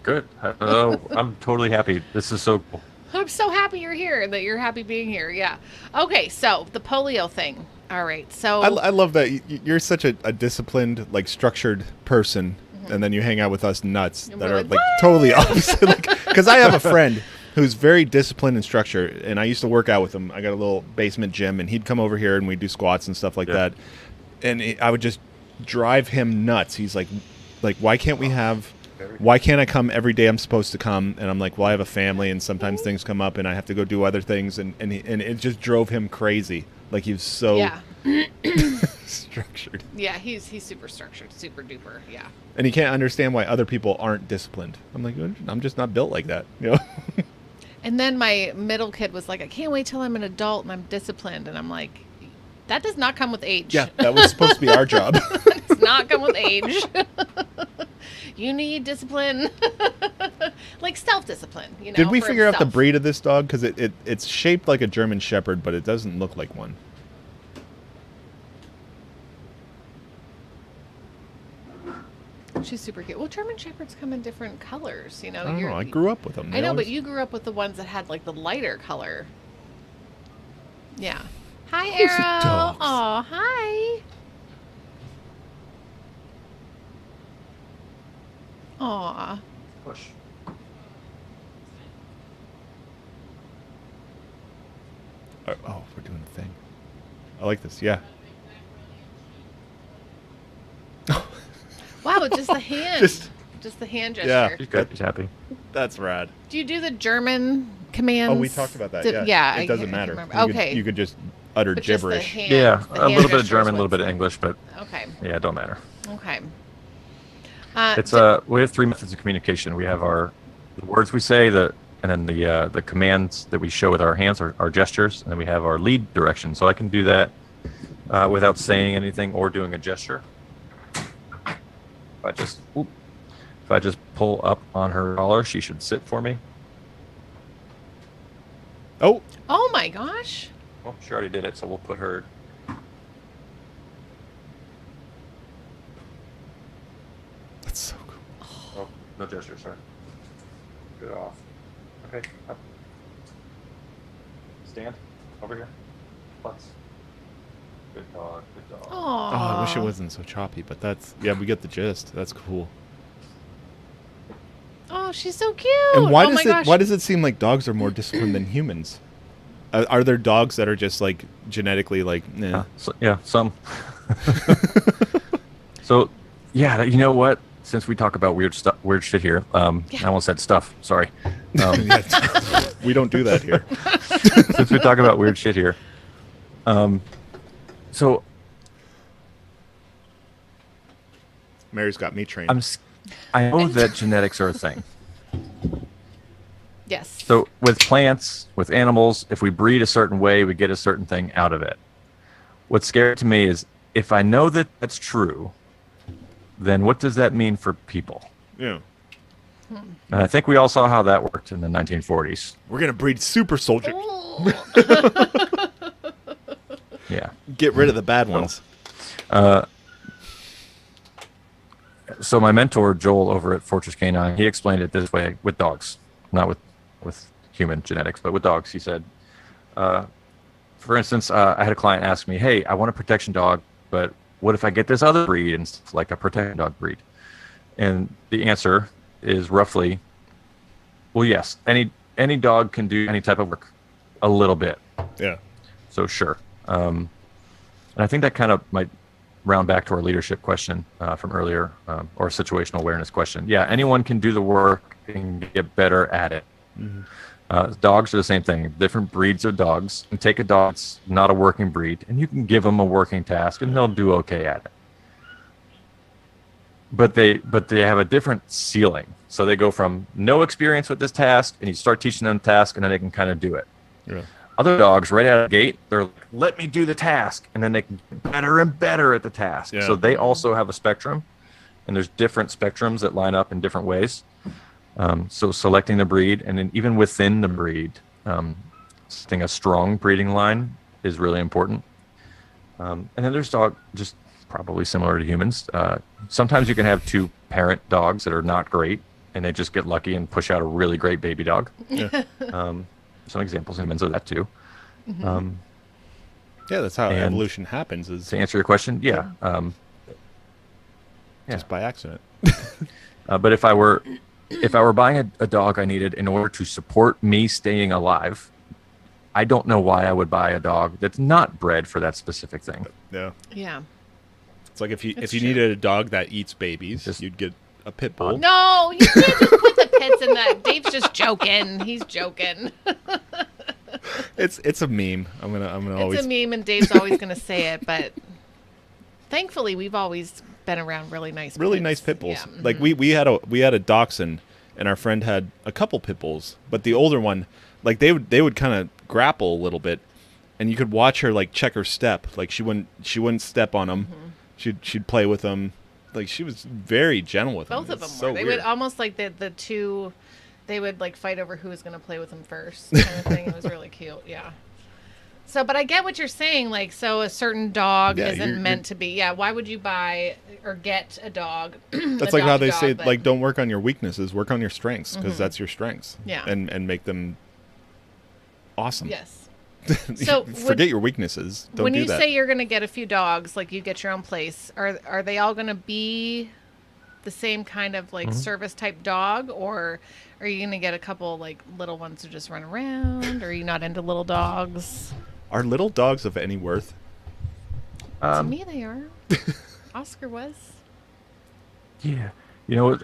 Good. I'm totally happy. This is so cool. I'm so happy you're here, that you're happy being here. Yeah. Okay, so the polio thing. All right, so... I love that you're such a disciplined, like, structured person, and then you hang out with us nuts And that we're are, like, like, "What?" totally opposite. Because I have a friend who's very disciplined and structured, and I used to work out with him. I got a little basement gym, and he'd come over here, and we'd do squats and stuff like that. And I would just drive him nuts. He's like, why can't we have... Why can't I come every day I'm supposed to come? And I'm like, well, I have a family, and sometimes things come up, and I have to go do other things, and it just drove him crazy. Like, he was so structured. Yeah, he's super structured, super duper, yeah. And he can't understand why other people aren't disciplined. I'm like, I'm just not built like that, And then my middle kid was like, I can't wait till I'm an adult and I'm disciplined. And I'm like, that does not come with age. Yeah, that was supposed to be our job. It does not come with age. You need discipline. Like self-discipline, Did we for figure out the himself. breed of this dog? Because it's shaped like a German Shepherd, but it doesn't look like one. She's super cute. Well, German Shepherds come in different colors, I don't know. I grew up with them. I know, but you grew up with the ones that had like the lighter color. Yeah. Hi, Who's the Arrow. dogs? Oh, hi. Aw. Push. Oh, we're doing a thing. I like this. Yeah. Wow, just the hand. Just the hand gesture. Yeah. She's good. She's happy. That's rad. Do you do the German commands? Oh, we talked about that. Yeah. Yeah. I It doesn't can't matter. remember. You Okay. you could just utter But just the gibberish. hand- Yeah, the a hand little bit of gestures German, a little was- bit of English, but Okay. yeah, it don't matter. Okay. It's we have three methods of communication. We have the words we say, the and then the commands that we show with our hands are gestures, and then we have our lead direction. So I can do that without saying anything or doing a gesture. If I just pull up on her collar, she should sit for me. Oh, Oh my gosh. Well, she already did it, so we'll put her. that's so cool. Oh, no gesture, sorry. Get it off. Okay, up. Stand over here. Butts. Good dog, good dog. Oh, I wish it wasn't so choppy, but we get the gist. That's cool. Oh, she's so cute. And oh my gosh. why does it seem like dogs are more disciplined than humans? Are there dogs that are just like genetically like, nah? Yeah, some. So, yeah, you know what? Since we talk about weird shit here, I almost said stuff. Sorry. We don't do that here. Since we talk about weird shit here, so Mary's got me trained. I know that genetics are a thing. Yes. So with plants, with animals, if we breed a certain way, we get a certain thing out of it. What's scary to me is if I know that that's true, then what does that mean for people? Yeah. And I think we all saw how that worked in the 1940s. We're gonna breed super soldiers. Yeah. Get rid of the bad ones. So my mentor, Joel, over at Fortress Canine, he explained it this way with dogs, not with human genetics, but with dogs. He said, for instance, I had a client ask me, hey, I want a protection dog, but what if I get this other breed and it's like a protection dog breed? And the answer is roughly, well, yes, any dog can do any type of work a little bit. Yeah. So sure. And I think that kind of might round back to our leadership question from earlier, or situational awareness question. Yeah, anyone can do the work and get better at it. Mm-hmm. Dogs are the same thing. Different breeds of dogs. And take a dog that's not a working breed, and you can give them a working task, and they'll do okay at it. But they have a different ceiling. So they go from no experience with this task, and you start teaching them the task, and then they can kind of do it. Yeah. Other dogs, right out of the gate, they're like, let me do the task. And then they can get better and better at the task. Yeah. So they also have a spectrum. And there's different spectrums that line up in different ways. So selecting the breed, and then even within the breed, setting a strong breeding line is really important. And then there's dog, just probably similar to humans. Sometimes you can have two parent dogs that are not great, and they just get lucky and push out a really great baby dog. Yeah. Some examples in humans of that too. Yeah, that's how evolution happens. Is to answer your question, yeah. Just by accident. But if I were buying a dog I needed in order to support me staying alive, I don't know why I would buy a dog that's not bred for that specific thing. Yeah. Yeah. It's like if you needed a dog that eats babies, you'd get a pit bull. No, you can't just put the pits in that. Dave's just joking. He's joking. It's a meme. I'm gonna always. It's a meme, and Dave's always gonna say it. But thankfully, we've always been around really nice pit bulls. Yeah. Like we had a dachshund, and our friend had a couple pit bulls, but the older one, like they would kind of grapple a little bit, and you could watch her like check her step. Like she wouldn't step on them. Mm-hmm. She'd play with them. Like she was very gentle with them. Both of them so were. They weird. would almost like the two. They would like fight over who was going to play with them first, kind of thing. It was really cute. Yeah. So, but I get what you're saying. Like, so a certain dog isn't meant to be. Yeah. Why would you buy or get a dog? That's like how they say, like, don't work on your weaknesses, work on your strengths, because that's your strengths. Yeah. And make them awesome. Yes. So forget your weaknesses. Don't do that. When you say you're going to get a few dogs, like you get your own place, are they all going to be the same kind of like service type dog, or are you going to get a couple like little ones who just run around? Or are you not into little dogs? Are little dogs of any worth? To me, they are. Oscar was. Yeah. You know,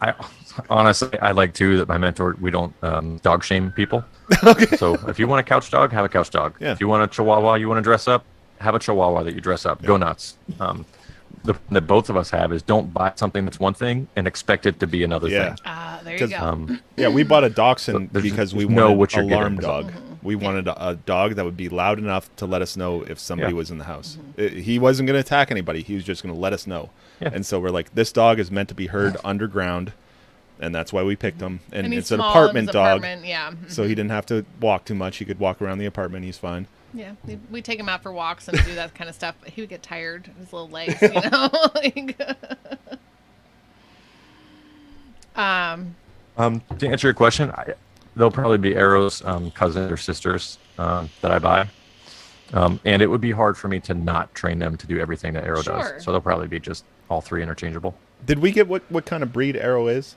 I honestly, I like too that my mentor, we don't dog shame people. Okay. So if you want a couch dog, have a couch dog. Yeah. If you want a Chihuahua, you want to dress up, have a Chihuahua that you dress up. Yeah. Go nuts. That both of us have is don't buy something that's one thing and expect it to be another thing. There you go. Yeah, we bought a dachshund because we know wanted what you're an alarm getting. dog. We wanted a dog that would be loud enough to let us know if somebody was in the house. He wasn't going to attack anybody. He was just going to let us know. Yeah. And so we're like, this dog is meant to be heard underground, and that's why we picked him. And it's an apartment dog, so he didn't have to walk too much. He could walk around the apartment. He's fine. Yeah, we take him out for walks and do that kind of stuff, but he would get tired, his little legs, you know. To answer your question, they'll probably be Arrow's cousins or sisters that I buy. And it would be hard for me to not train them to do everything that Arrow does. So they'll probably be just all three interchangeable. Did we get what kind of breed Arrow is?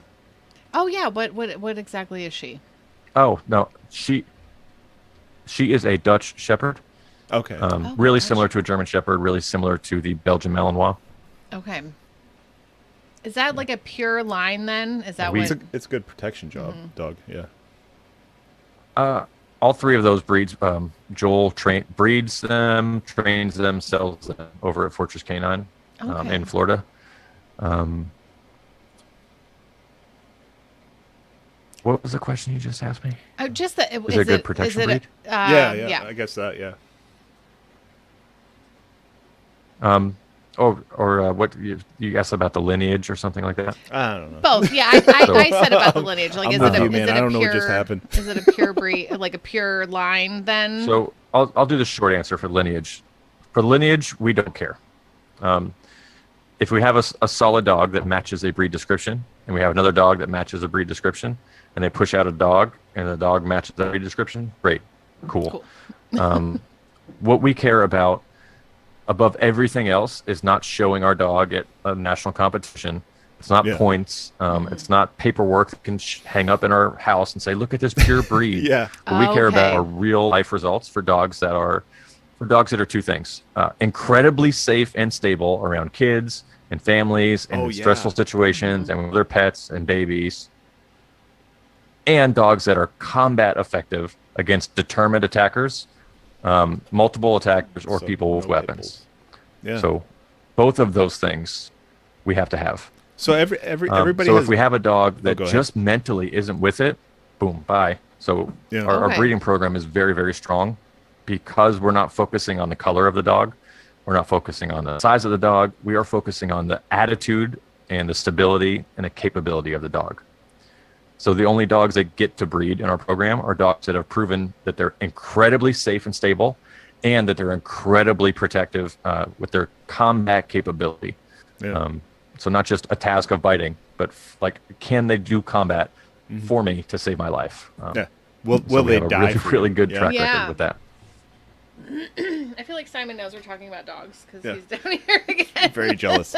Oh, yeah. What exactly is she? Oh, no. She is a Dutch Shepherd. Okay. Really similar to a German Shepherd, really similar to the Belgian Malinois. Okay. Is that like a pure line then? Is that it's a good protection dog, yeah. All three of those breeds, Joel breeds them, trains them, sells them over at Fortress Canine in Florida. What was the question you just asked me? Just that is it a good protection breed? Yeah, I guess that, yeah. Or what you asked about the lineage or something like that? I don't know. Both, yeah. I said about the lineage. Like, I don't know what just happened. Is it a pure breed, like a pure line then? So I'll do the short answer for lineage. For lineage, we don't care. If we have a solid dog that matches a breed description, and we have another dog that matches a breed description, and they push out a dog, and the dog matches the breed description, great, cool. What we care about above everything else is not showing our dog at a national competition. It's not points. It's not paperwork that can hang up in our house and say, look at this pure breed. What we care about are real life results for dogs that are two things. Incredibly safe and stable around kids and families and stressful situations and with their pets and babies. And dogs that are combat effective against determined attackers, multiple attackers, or people with weapons. Yeah. So both of those things we have to have. So everybody. So if we have a dog that just mentally isn't with it, boom, bye. So our breeding program is very, very strong because we're not focusing on the color of the dog. We're not focusing on the size of the dog. We are focusing on the attitude and the stability and the capability of the dog. So the only dogs that get to breed in our program are dogs that have proven that they're incredibly safe and stable and that they're incredibly protective with their combat capability. So not just a task of biting, but like, can they do combat for me to save my life? Will they die? Really, really good track record with that. I feel like Simon knows we're talking about dogs because he's down here again. Very jealous.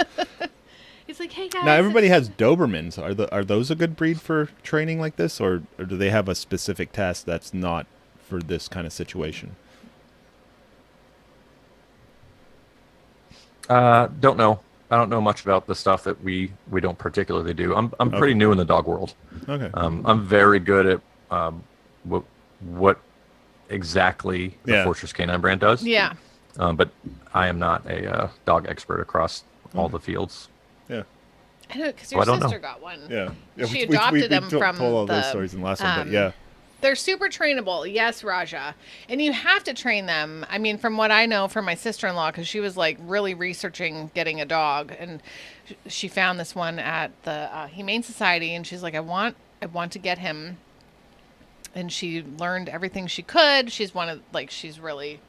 He's like, hey guys. Now everybody has Dobermans. Are those a good breed for training like this, or do they have a specific test that's not for this kind of situation? Don't know. I don't know much about the stuff that we don't particularly do. I'm pretty new in the dog world. Okay. I'm very good at what exactly the Fortress Canine brand does. Yeah. But I am not a dog expert across all the fields. Yeah. I know, because your sister got one. Yeah. She adopted them from told all those stories in the last one, but yeah. They're super trainable. Yes, Raja. And you have to train them. I mean, from what I know from my sister-in-law, because she was like really researching getting a dog, and she found this one at the Humane Society, and she's like, I want to get him. And she learned everything she could. She's she's really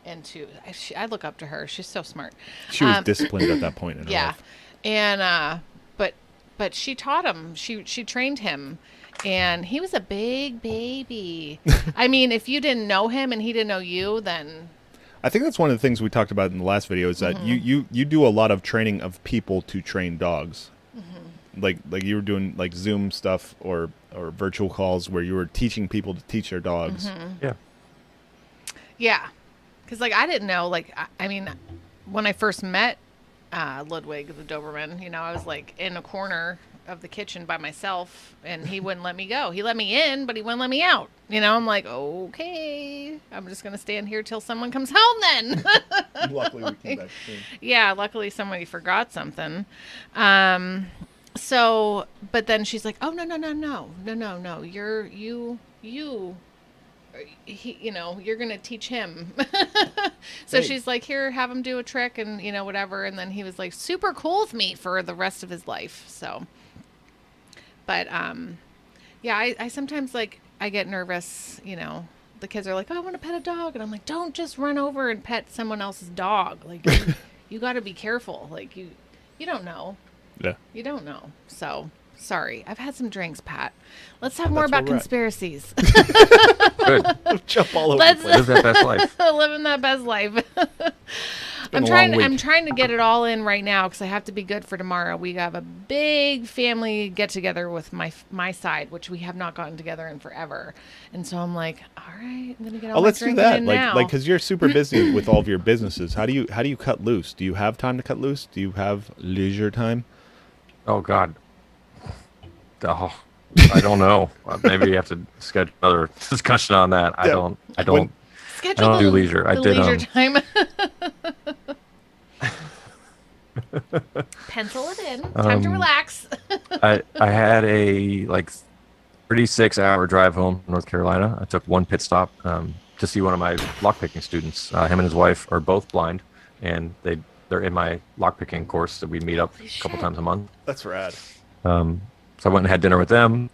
into. I look up to her. She's so smart. She was disciplined at that point in her life. And but she taught him. She trained him. And he was a big baby. I mean, if you didn't know him and he didn't know you, then... I think that's one of the things we talked about in the last video is that you do a lot of training of people to train dogs. Like you were doing like Zoom stuff or virtual calls where you were teaching people to teach their dogs. Yeah. Yeah. Because like I didn't know, like, I mean, when I first met Ludwig, the Doberman, I was like in a corner of the kitchen by myself, and he wouldn't let me go. He let me in, but he wouldn't let me out. I'm like, okay, I'm just gonna stand here till someone comes home then. Luckily we came back soon. Yeah, luckily somebody forgot something. So, but then she's like, "Oh, no. You're going to teach him." So Hey. she's like, "Here, have him do a trick and, whatever." And then he was like super cool with me for the rest of his life. So, but, yeah, I sometimes like, I get nervous, the kids are like, "Oh, I want to pet a dog." And I'm like, "Don't just run over and pet someone else's dog. Like, you got to be careful. Like, you don't know. Yeah. You don't know." So, sorry. I've had some drinks, Pat. Let's talk more That's about where we're at. conspiracies. Good. Jump all over Let's the place. Live that best life. living that best life. been a long week. I'm trying to get it all in right now because I have to be good for tomorrow. We have a big family get together with my side, which we have not gotten together in forever. And so I'm like, all right, I'm gonna get all Oh, my let's do drinking that. in Like, now. because you're super busy with all of your businesses. How do you cut loose? Do you have time to cut loose? Do you have leisure time? Oh God. Oh, I don't know. Maybe you have to schedule another discussion on that. I Yeah. don't. Schedule I don't the, do leisure. I the did, leisure time. Pencil it in. Time to relax. I had a 36-hour drive home from North Carolina. I took one pit stop to see one of my lockpicking students. Him and his wife are both blind, and they're in my lockpicking course that we meet up a couple times a month. That's rad. So I went and had dinner with them,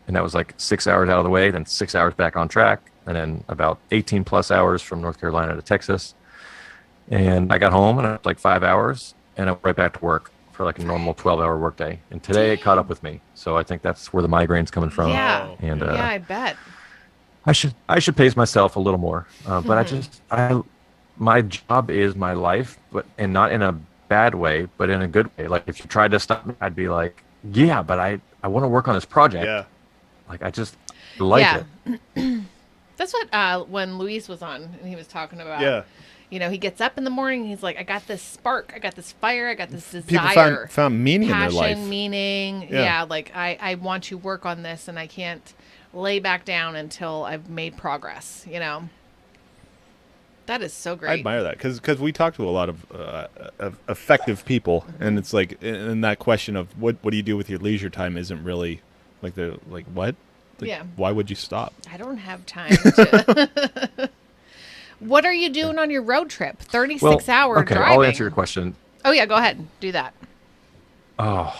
and that was like 6 hours out of the way, then 6 hours back on track, and then about 18 plus hours from North Carolina to Texas. And I got home and I had like 5 hours, and I went right back to work for like a normal 12-hour workday. And today it caught up with me, so I think that's where the migraine's coming from. Yeah. And Yeah, I bet. I should pace myself a little more, but my job is my life, and not in a bad way, but in a good way. Like if you tried to stop me, I'd be like, yeah, but I want to work on this project. Yeah. Like I just like it. That's what when Luis was on and he was talking about. Yeah. He gets up in the morning. He's like, I got this spark. I got this fire. I got this People desire. found meaning in their passion, life. meaning. Yeah. Yeah. Like I want to work on this and I can't lay back down until I've made progress. That is so great. I admire that because we talk to a lot of effective people, and it's like, and that question of what do you do with your leisure time isn't really like what? Like, Yeah. Why would you stop? I don't have time to. What are you doing on your road trip? 36-hour okay, driving. I'll answer your question. Oh yeah, go ahead. Do that. I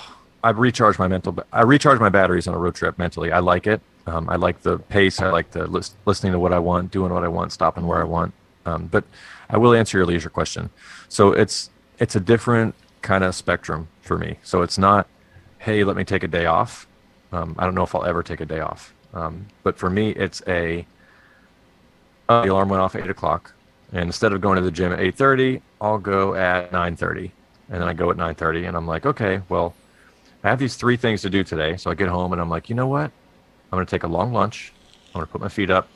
recharge my batteries on a road trip mentally. I like it. I like the pace. I like the listening to what I want, doing what I want, stopping where I want. But I will answer your leisure question. So it's a different kind of spectrum for me. So it's not, hey, let me take a day off. I don't know if I'll ever take a day off. But for me, it's the alarm went off at 8 o'clock. And instead of going to the gym at 8:30, I'll go at 9:30. And then I go at 9:30 and I'm like, okay, well, I have these 3 things to do today. So I get home and I'm like, you know what? I'm going to take a long lunch. I'm going to put my feet up.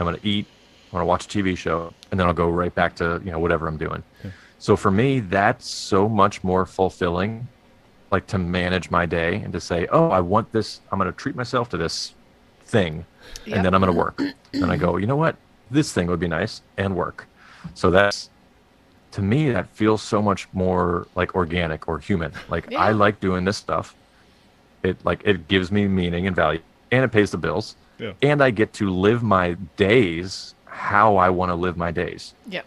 I'm going to eat. I'm going to watch a TV show. And then I'll go right back to, whatever I'm doing. Okay. So for me, that's so much more fulfilling, like to manage my day and to say, oh, I want this. I'm going to treat myself to this thing. Yep. And then I'm going to work. And I go, you know what? This thing would be nice, and work. So that's, to me, that feels so much more like organic or human. Like I like doing this stuff. It gives me meaning and value, and it pays the bills. Yeah. And I get to live my days how I want to live my days. Yep.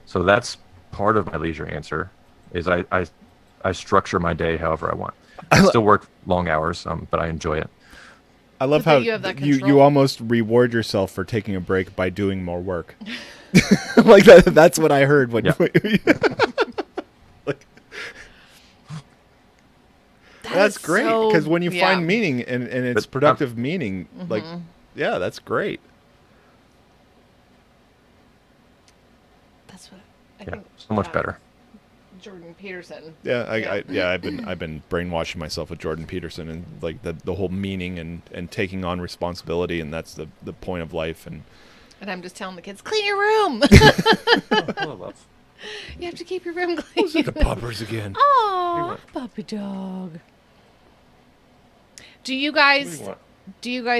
So that's part of my leisure answer is I structure my day however I want. I still work long hours, but I enjoy it. I love how you almost reward yourself for taking a break by doing more work. Like that's what I heard when like, that's great because when you find meaning and it's productive meaning, like that's great. That's what I think. So much better. Jordan Peterson. Yeah, I've been brainwashing myself with Jordan Peterson and like the whole meaning and taking on responsibility, and that's the point of life. And I'm just telling the kids, clean your room. You have to keep your room clean. Those are the puppers again. Oh, puppy dog. Do you guys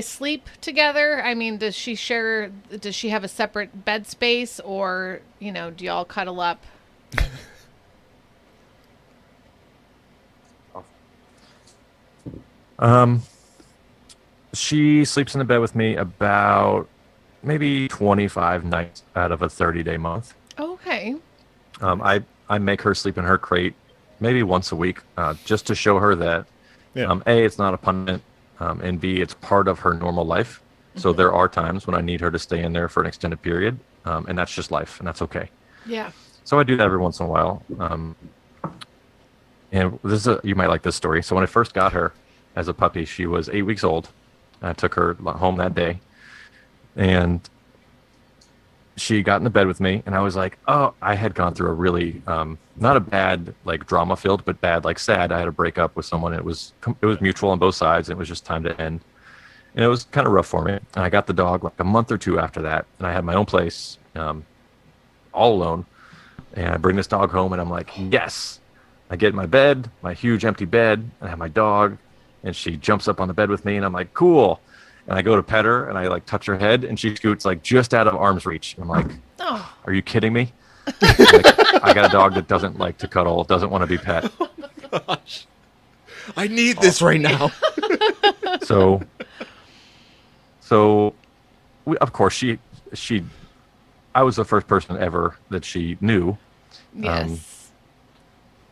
sleep together? I mean, does she have a separate bed space, or do y'all cuddle up? She sleeps in the bed with me about maybe 25 nights out of a 30-day month. Okay. I make her sleep in her crate maybe once a week, just to show her that Yeah. A, it's not a punishment, and B, it's part of her normal life. So there are times when I need her to stay in there for an extended period, and that's just life, and that's okay. Yeah. So I do that every once in a while. And you might like this story. So when I first got her as a puppy, she was 8 weeks old. I took her home that day, and she got in the bed with me, and I was like, oh, I had gone through a really, not a bad, like, drama-filled, but bad, like, sad. I had a breakup with someone. It was mutual on both sides, and it was just time to end. And it was kind of rough for me. And I got the dog like a month or two after that, and I had my own place, all alone. And I bring this dog home, and I'm like, yes. I get in my bed, my huge empty bed, and I have my dog, and she jumps up on the bed with me, and I'm like, cool. And I go to pet her, and I like touch her head, and she scoots like just out of arm's reach. I'm like, Oh. are you kidding me? Like, I got a dog that doesn't like to cuddle, doesn't want to be pet. Gosh. I need this right now. So of course, I was the first person ever that she knew. Yes.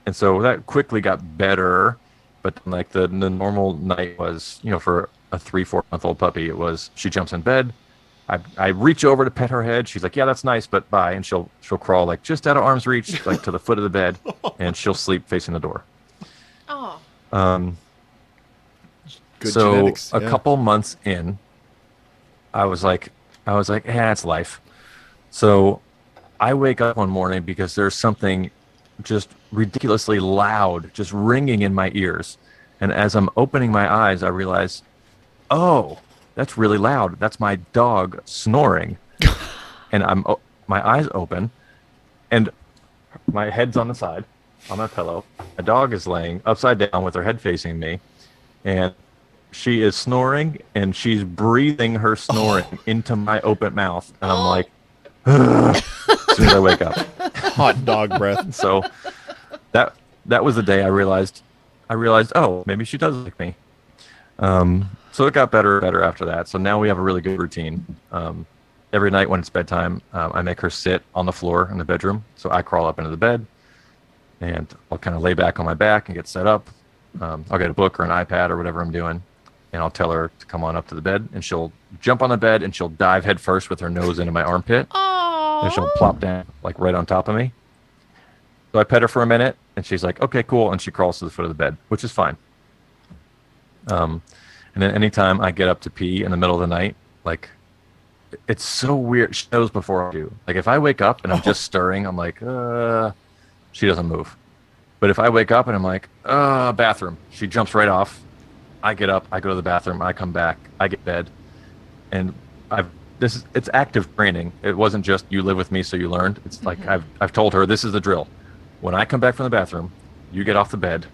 And so that quickly got better. But like the normal night was, for a 3-4 month old puppy, it was, she jumps in bed. I reach over to pet her head. She's like, yeah, that's nice, but bye. And she'll crawl like just out of arm's reach, like to the foot of the bed, and she'll sleep facing the door. Oh. Good so genetics. a couple months in, I was like, yeah, it's life. So I wake up one morning because there's something just ridiculously loud, just ringing in my ears. And as I'm opening my eyes, I realize, oh, that's really loud. That's my dog snoring. And my eyes open, and my head's on the side, on my pillow. My dog is laying upside down with her head facing me, and she is snoring, and she's breathing her snoring into my open mouth. And I'm like, as soon as I wake up. Hot dog breath. So that was the day I realized, oh, maybe she does like me. So it got better after that. So now we have a really good routine. Every night when it's bedtime, I make her sit on the floor in the bedroom. So I crawl up into the bed, and I'll kind of lay back on my back and get set up. I'll get a book or an iPad or whatever I'm doing, and I'll tell her to come on up to the bed, and she'll jump on the bed, and she'll dive head first with her nose into my armpit. Oh. And she'll plop down like right on top of me. So I pet her for a minute, and she's like, okay, cool. And she crawls to the foot of the bed, which is fine. And then anytime I get up to pee in the middle of the night, like, it's so weird. She knows before I do. Like, if I wake up and I'm just stirring, I'm like, she doesn't move. But if I wake up and I'm like, bathroom, she jumps right off. I get up, I go to the bathroom, I come back, I get bed. And it's active training. It wasn't just you live with me so you learned. It's like I've told her this is the drill. When I come back from the bathroom, you get off the bed,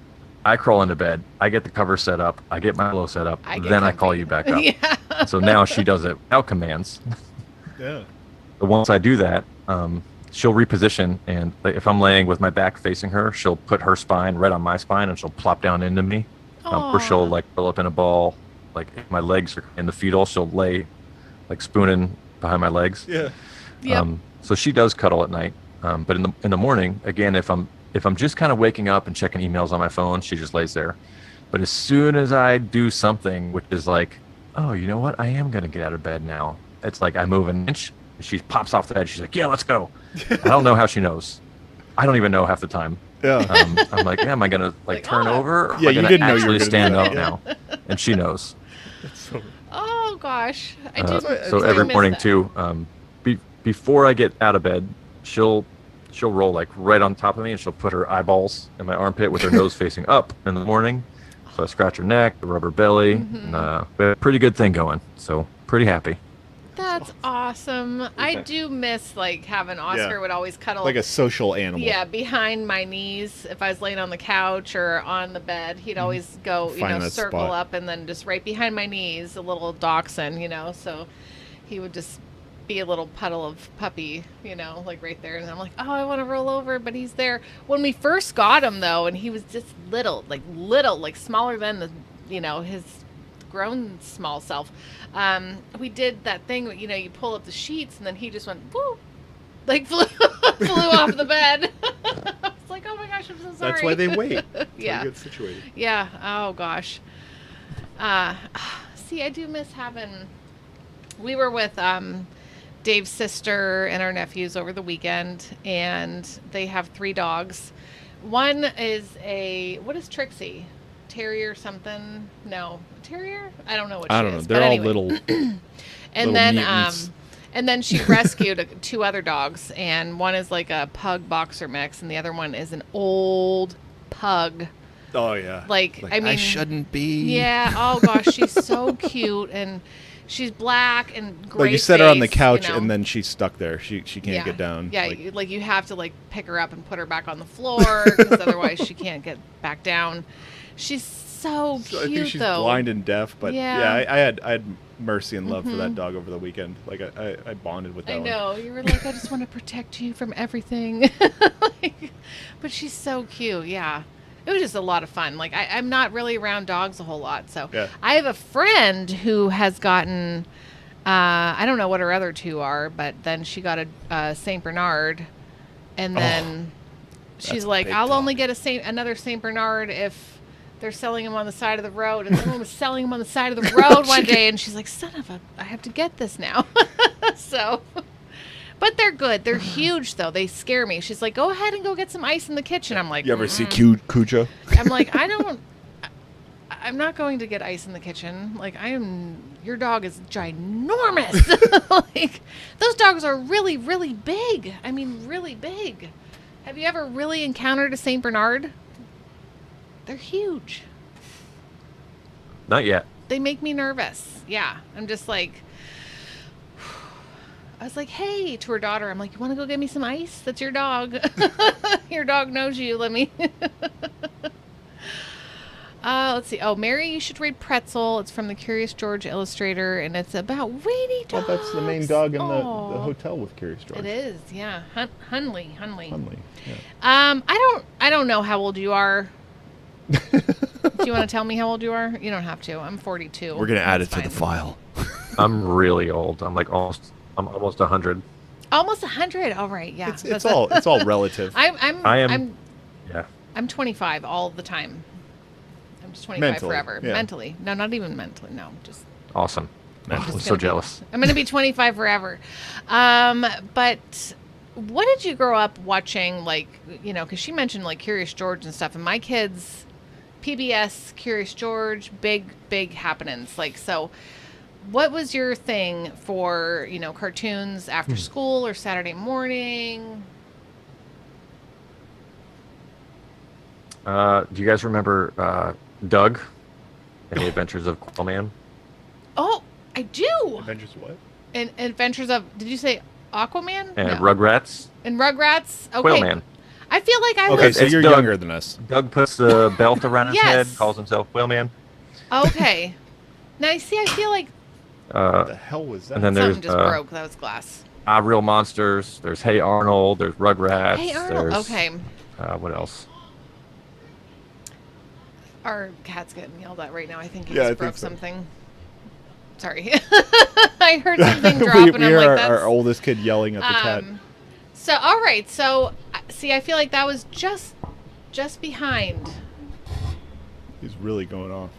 I crawl into bed, I get the cover set up, I get my pillow set up, then I call you back up. Yeah. So now she does it without commands. Yeah. But once I do that, she'll reposition, and if I'm laying with my back facing her, she'll put her spine right on my spine, and she'll plop down into me. Or she'll like roll up in a ball, like if my legs are in the fetal, she'll lay like spooning behind my legs. Yeah. Yep. So she does cuddle at night. But in the morning, again, if I'm just kind of waking up and checking emails on my phone, she just lays there. But as soon as I do something which is like, oh, you know what? I am going to get out of bed now. It's like I move an inch, she pops off the bed. She's like, yeah, let's go. I don't know how she knows. I don't even know half the time. Yeah. I'm like, yeah, am I going to like turn over? Or Yeah, am I you gonna didn't know you were actually gonna stand do up that, yeah. now? And she knows. Oh gosh. I So every morning too, before I get out of bed, she'll roll like right on top of me, and she'll put her eyeballs in my armpit with her nose facing up in the morning. So I scratch her neck, rub her belly, and we have a pretty good thing going. So pretty happy. That's awesome. I do miss like having Oscar Yeah. would always cuddle Like a social animal. yeah, behind my knees. If I was laying on the couch or on the bed, he'd always go, Find that circle spot. up, and then just right behind my knees, a little dachshund, so he would just be a little puddle of puppy, like right there. And I'm like, oh, I want to roll over, but he's there. When we first got him though, and he was just little, like smaller than the, his grown small self. We did that thing, you pull up the sheets and then he just went, woo, like flew off the bed. I was like, oh my gosh, I'm so sorry. That's why they wait. Yeah. To get situated. Yeah. Oh gosh. See, I do miss having. We were with Dave's sister and our nephews over the weekend, and they have 3 dogs. One is what is Trixie? Terrier something? No, terrier? I don't know what she is. I don't know. They're all little. And little then mutants. and then she rescued 2 other dogs, and one is like a pug boxer mix, and the other one is an old pug. Oh yeah. Like I mean, I shouldn't be. Yeah. Oh gosh, she's so cute, and she's black and gray. Like you set her on the face, couch and then she's stuck there. She can't get down. Yeah, you have to pick her up and put her back on the floor because otherwise she can't get back down. She's so cute, I think she's though. blind and deaf, but Yeah. I had mercy and love for that dog over the weekend. Like I bonded with that one. I know. You were like, I just want to protect you from everything. But she's so cute. Yeah. It was just a lot of fun. Like I'm not really around dogs a whole lot, so Yeah. I have a friend who has gotten. I don't know what her other 2 are, but then she got a Saint Bernard, and then she's a like, big "I'll dog. only get another Saint Bernard if they're selling them on the side of the road." And someone was selling them on the side of the road one day, and she's like, "Son of a, I have to get this now." So. But they're good. They're huge, though. They scare me. She's like, go ahead and go get some ice in the kitchen. I'm like, You ever see Cujo? I'm like, I'm not going to get ice in the kitchen. Like, your dog is ginormous. Like, those dogs are really, really big. I mean, really big. Have you ever really encountered a Saint Bernard? They're huge. Not yet. They make me nervous. Yeah. I'm just like, I was like, hey, to her daughter, I'm like, you want to go get me some ice? That's your dog. Your dog knows you. Let me. Let's see. Oh, Mary, you should read Pretzel. It's from the Curious George illustrator, and it's about weedy dogs. Well, that's the main dog in the hotel with Curious George. It is, yeah. Hunley. Hunley. Yeah. I don't know how old you are. Do you want to tell me how old you are? You don't have to. I'm 42. We're gonna add it That's to the fine. file. I'm really old. I'm almost 100. Almost 100. All right, yeah. It's all relative. I'm Yeah. 25 all the time. I'm just 25 Mentally, forever. yeah. Mentally. No, not even mentally. No, just. Awesome. I'm I'm just so gonna be- jealous. I'm going to be 25 forever. But what did you grow up watching? Because she mentioned Curious George and stuff, and my kids, PBS, Curious George, big happenings. So. What was your thing for, cartoons after school or Saturday morning? Do you guys remember Doug and the Adventures of Quillman? Oh, I do. Avengers what? And Adventures of, did you say Aquaman? And No. Rugrats? And Rugrats? Okay. Quillman. I feel like I Okay, was... so It's you're Doug. younger than us. Doug puts the belt around his Yes. head, calls himself Quillman. Okay. Now, I feel like What the hell was that? And then something there's just broke. That was glass. Real Monsters. There's Hey Arnold. There's Rugrats. Hey, Arnold. There's, Okay. What else? Our cat's getting yelled at right now. I think he Yeah, I just broke think so. something. Sorry. I heard something drop, we and I'm hear like, our, that's... our oldest kid yelling at the cat. So, all right. So, see, I feel like that was just behind. He's really going off.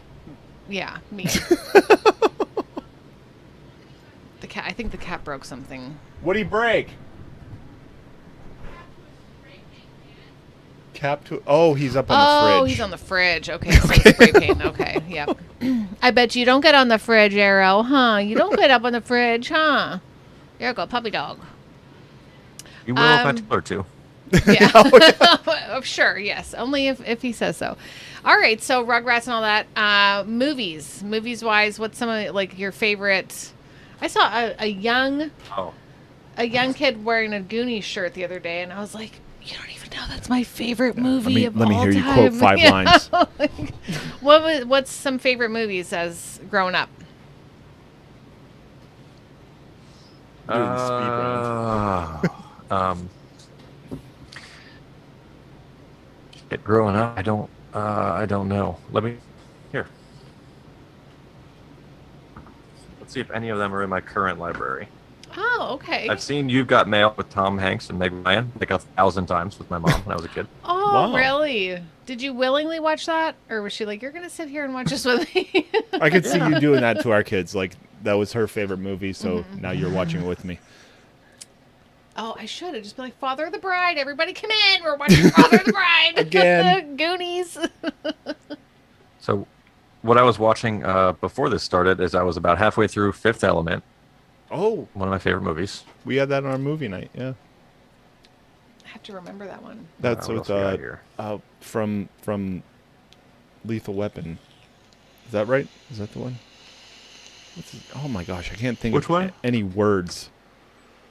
Yeah, me. The cat. I think the cat broke something. What'd he break? Cap to. Oh, he's up on the fridge. Oh, he's on the fridge. Okay, so spray paint. Okay, yep. I bet you don't get on the fridge, Arrow, huh? You don't get up on the fridge, huh? There you go, puppy dog. You will if I tell her to. Yeah. Sure, yes. Only if he says so. All right, so Rugrats and all that. Movies-wise, what's some of your favorite? I saw a young kid wearing a Goonies shirt the other day, and I was like, you don't even know that's my favorite movie of all time. Let me hear you quote 5 lines. What's some favorite movies as growing up? Doing speed round. Growing up, I don't know. Let me here. see if any of them are in my current library. Oh, okay. I've seen You've Got Mail with Tom Hanks and Meg Ryan like 1,000 times with my mom when I was a kid. Oh, Wow. really? Did you willingly watch that? Or was she like, you're going to sit here and watch this with me? I could see you doing that to our kids. Like, that was her favorite movie, so now you're watching it with me. Oh, I should have just been like, Father of the Bride, everybody come in. We're watching Father of the Bride. Again. Goonies. So what I was watching before this started is I was about halfway through Fifth Element, Oh, one of my favorite movies. we had that on our movie night, yeah. I have to remember that one. That's what with, else we got here? from Lethal Weapon. Is that right? Is that the one? Oh my gosh, I can't think Which of one? any words.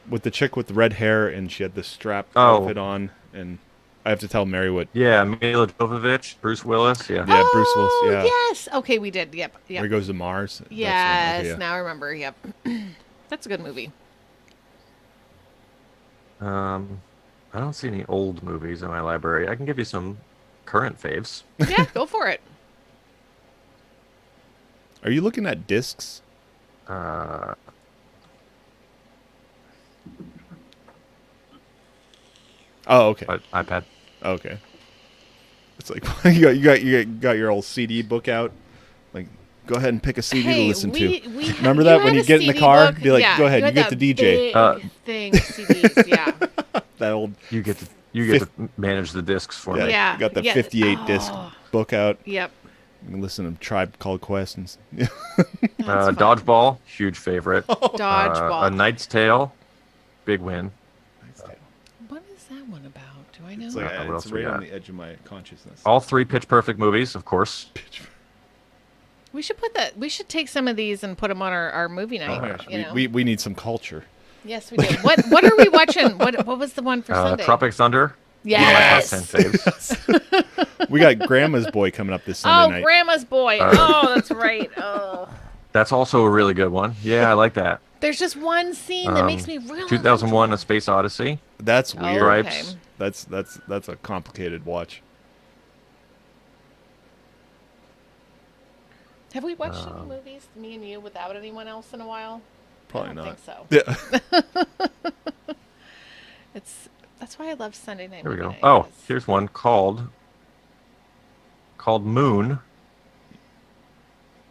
With the chick with the red hair and she had the strap Oh. outfit on, and I have to tell Mary what. Yeah, Mila Jovovich, Bruce Willis. Yeah. Yeah, Bruce Willis. Oh, Yeah, yes. Okay, we did. Yep. where he Yep. goes to Mars. That's the one. Yes. Okay, yeah. Now I remember. Yep. That's a good movie. I don't see any old movies in my library. I can give you some current faves. Yeah, go for it. Are you looking at discs? Uh, Oh, okay. iPad. Okay. It's like you got your old CD book out. Like, go ahead and pick a CD to listen to. Remember that when you get in the car, be like, go ahead, you get the DJ. Big thing CDs, yeah. That old You get to manage the discs for me. Yeah. You got the yeah. 58 disc Oh. book out. Yep. You can listen to Tribe Called Quest and That's fun. Dodgeball, huge favorite. Dodgeball. A Knight's Tale, big win. What is that one about? Do I know? It's like what it's else we right on got? the edge of my consciousness. All three Pitch Perfect movies, of course. We should put that. We should take some of these and put them on our movie night. Oh my gosh, you know? we need some culture. Yes, we do. What are we watching? What was the one for Sunday? Tropic Thunder. Yes. One of my top 10 faves. We got Grandma's Boy coming up this Sunday night. Grandma's Boy. Oh, that's right. Oh. That's also a really good one. Yeah, I like that. There's just one scene that makes me really 2001: A Space Odyssey. That's Oh, weird. okay. Stripes. That's a complicated watch. Have we watched any movies, me and you, without anyone else in a while? Probably I don't not. think so. Yeah. That's why I love Sunday night. Here we movie go. night, Oh, 'cause- here's one called Moon.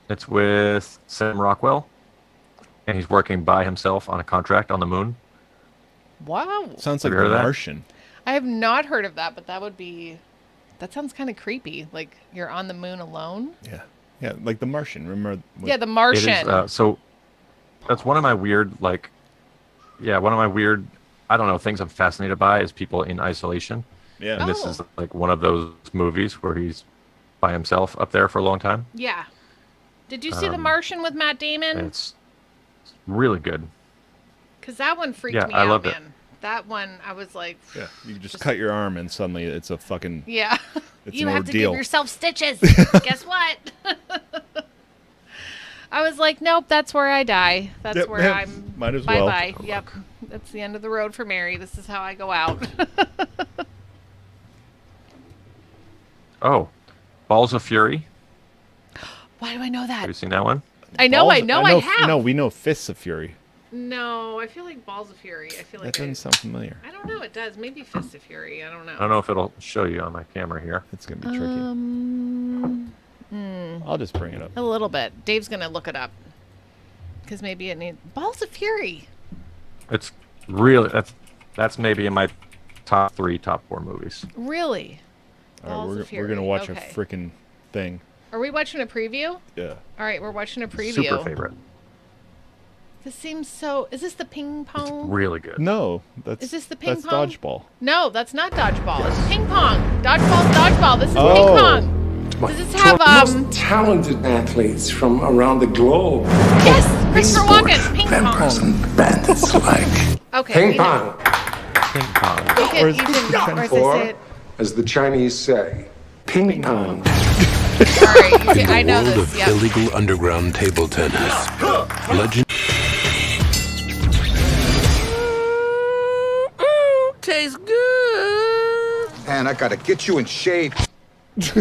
It's with Sam Rockwell, and he's working by himself on a contract on the moon. Wow. Sounds Have like you heard The of that? Martian. I have not heard of that, but that sounds kind of creepy. Like you're on the moon alone. Yeah. Yeah, like The Martian. Remember? Yeah, The It Martian. is, so that's one of my weird, I don't know, things I'm fascinated by is people in isolation. Yeah. And this Oh. is like one of those movies where he's by himself up there for a long time. Yeah. Did you see The Martian with Matt And Damon? it's really good. Because that one freaked Yeah, me I out, loved it. man. That one, I was like, Yeah. You just cut your arm and suddenly it's a fucking. yeah. It's You an have to ordeal. give yourself stitches. Guess what? I was like, nope, that's where I die. That's Yep, where yep. I'm. Might as bye well. bye. Yep. That's the end of the road for Mary. This is how I go out. Oh, Balls of Fury. Why do I know that? Have you seen that one? I know, Balls- I have. No, we know Fists of Fury. No, I feel like Balls of Fury. I feel That like doesn't sound familiar. I don't know. It does. Maybe Fist of Fury. I don't know. I don't know if it'll show you on my camera here. It's gonna be tricky. I'll just bring it up. A little bit. Dave's gonna look it up because maybe it needs Balls of Fury. It's really that's maybe in my top 4 movies. Really? All Balls right, of we're Fury. gonna watch Okay. a freaking thing. Are we watching a preview? Yeah. All right, we're watching a preview. Super favorite. This seems so. Is this the ping pong? Really good. No, that's Is this the ping that's pong? dodgeball. No, that's not dodgeball. It's ping pong. Dodgeball's dodgeball. This is Oh. ping pong. Does this have most talented athletes from around the globe. Yes, Christopher Walken. Ping Vampires pong. and bandits alike. Okay. Ping we know. pong, Ping pong. You can, Or is you this can, or as I or say it. as the Chinese say, ping pong. All right, you can, I know World this. of Yep. illegal underground table tennis. Legend. Tastes good. And I gotta get you in shape.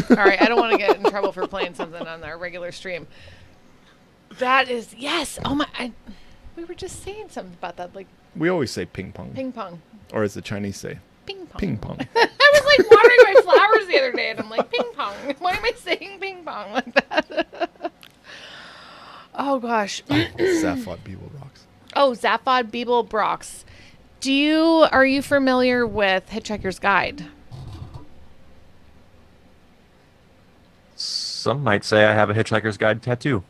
All right, I don't want to get in trouble for playing something on our regular stream. That is, yes. Oh my, we were just saying something about that, like We always say ping pong. ping pong. Or as the Chinese say, Ping pong. ping pong. I was like watering my flowers the other day, and I'm like, ping pong. Why am I saying ping pong like that? Oh gosh. Zaphod Beeble rocks. Oh, Zaphod Beeble Brox. Are you familiar with Hitchhiker's Guide? Some might say I have a Hitchhiker's Guide tattoo.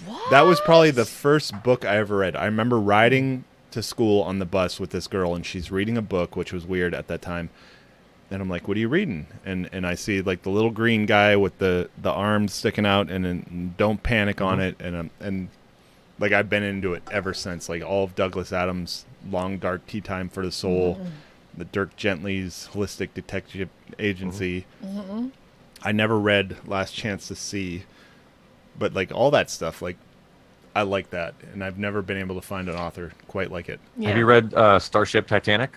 What? That was probably the first book I ever read. I remember riding to school on the bus with this girl, and she's reading a book, which was weird at that time. And I'm like, "What are you reading?" And I see like the little green guy with the arms sticking out, and then "Don't Panic" on it, and like I've been into it ever since. Like all of Douglas Adams' Long Dark Tea Time for the Soul, the Dirk Gently's Holistic Detective Agency. I never read Last Chance to See, but like all that stuff, like I like that, and I've never been able to find an author quite like it. Yeah. Have you read Starship Titanic?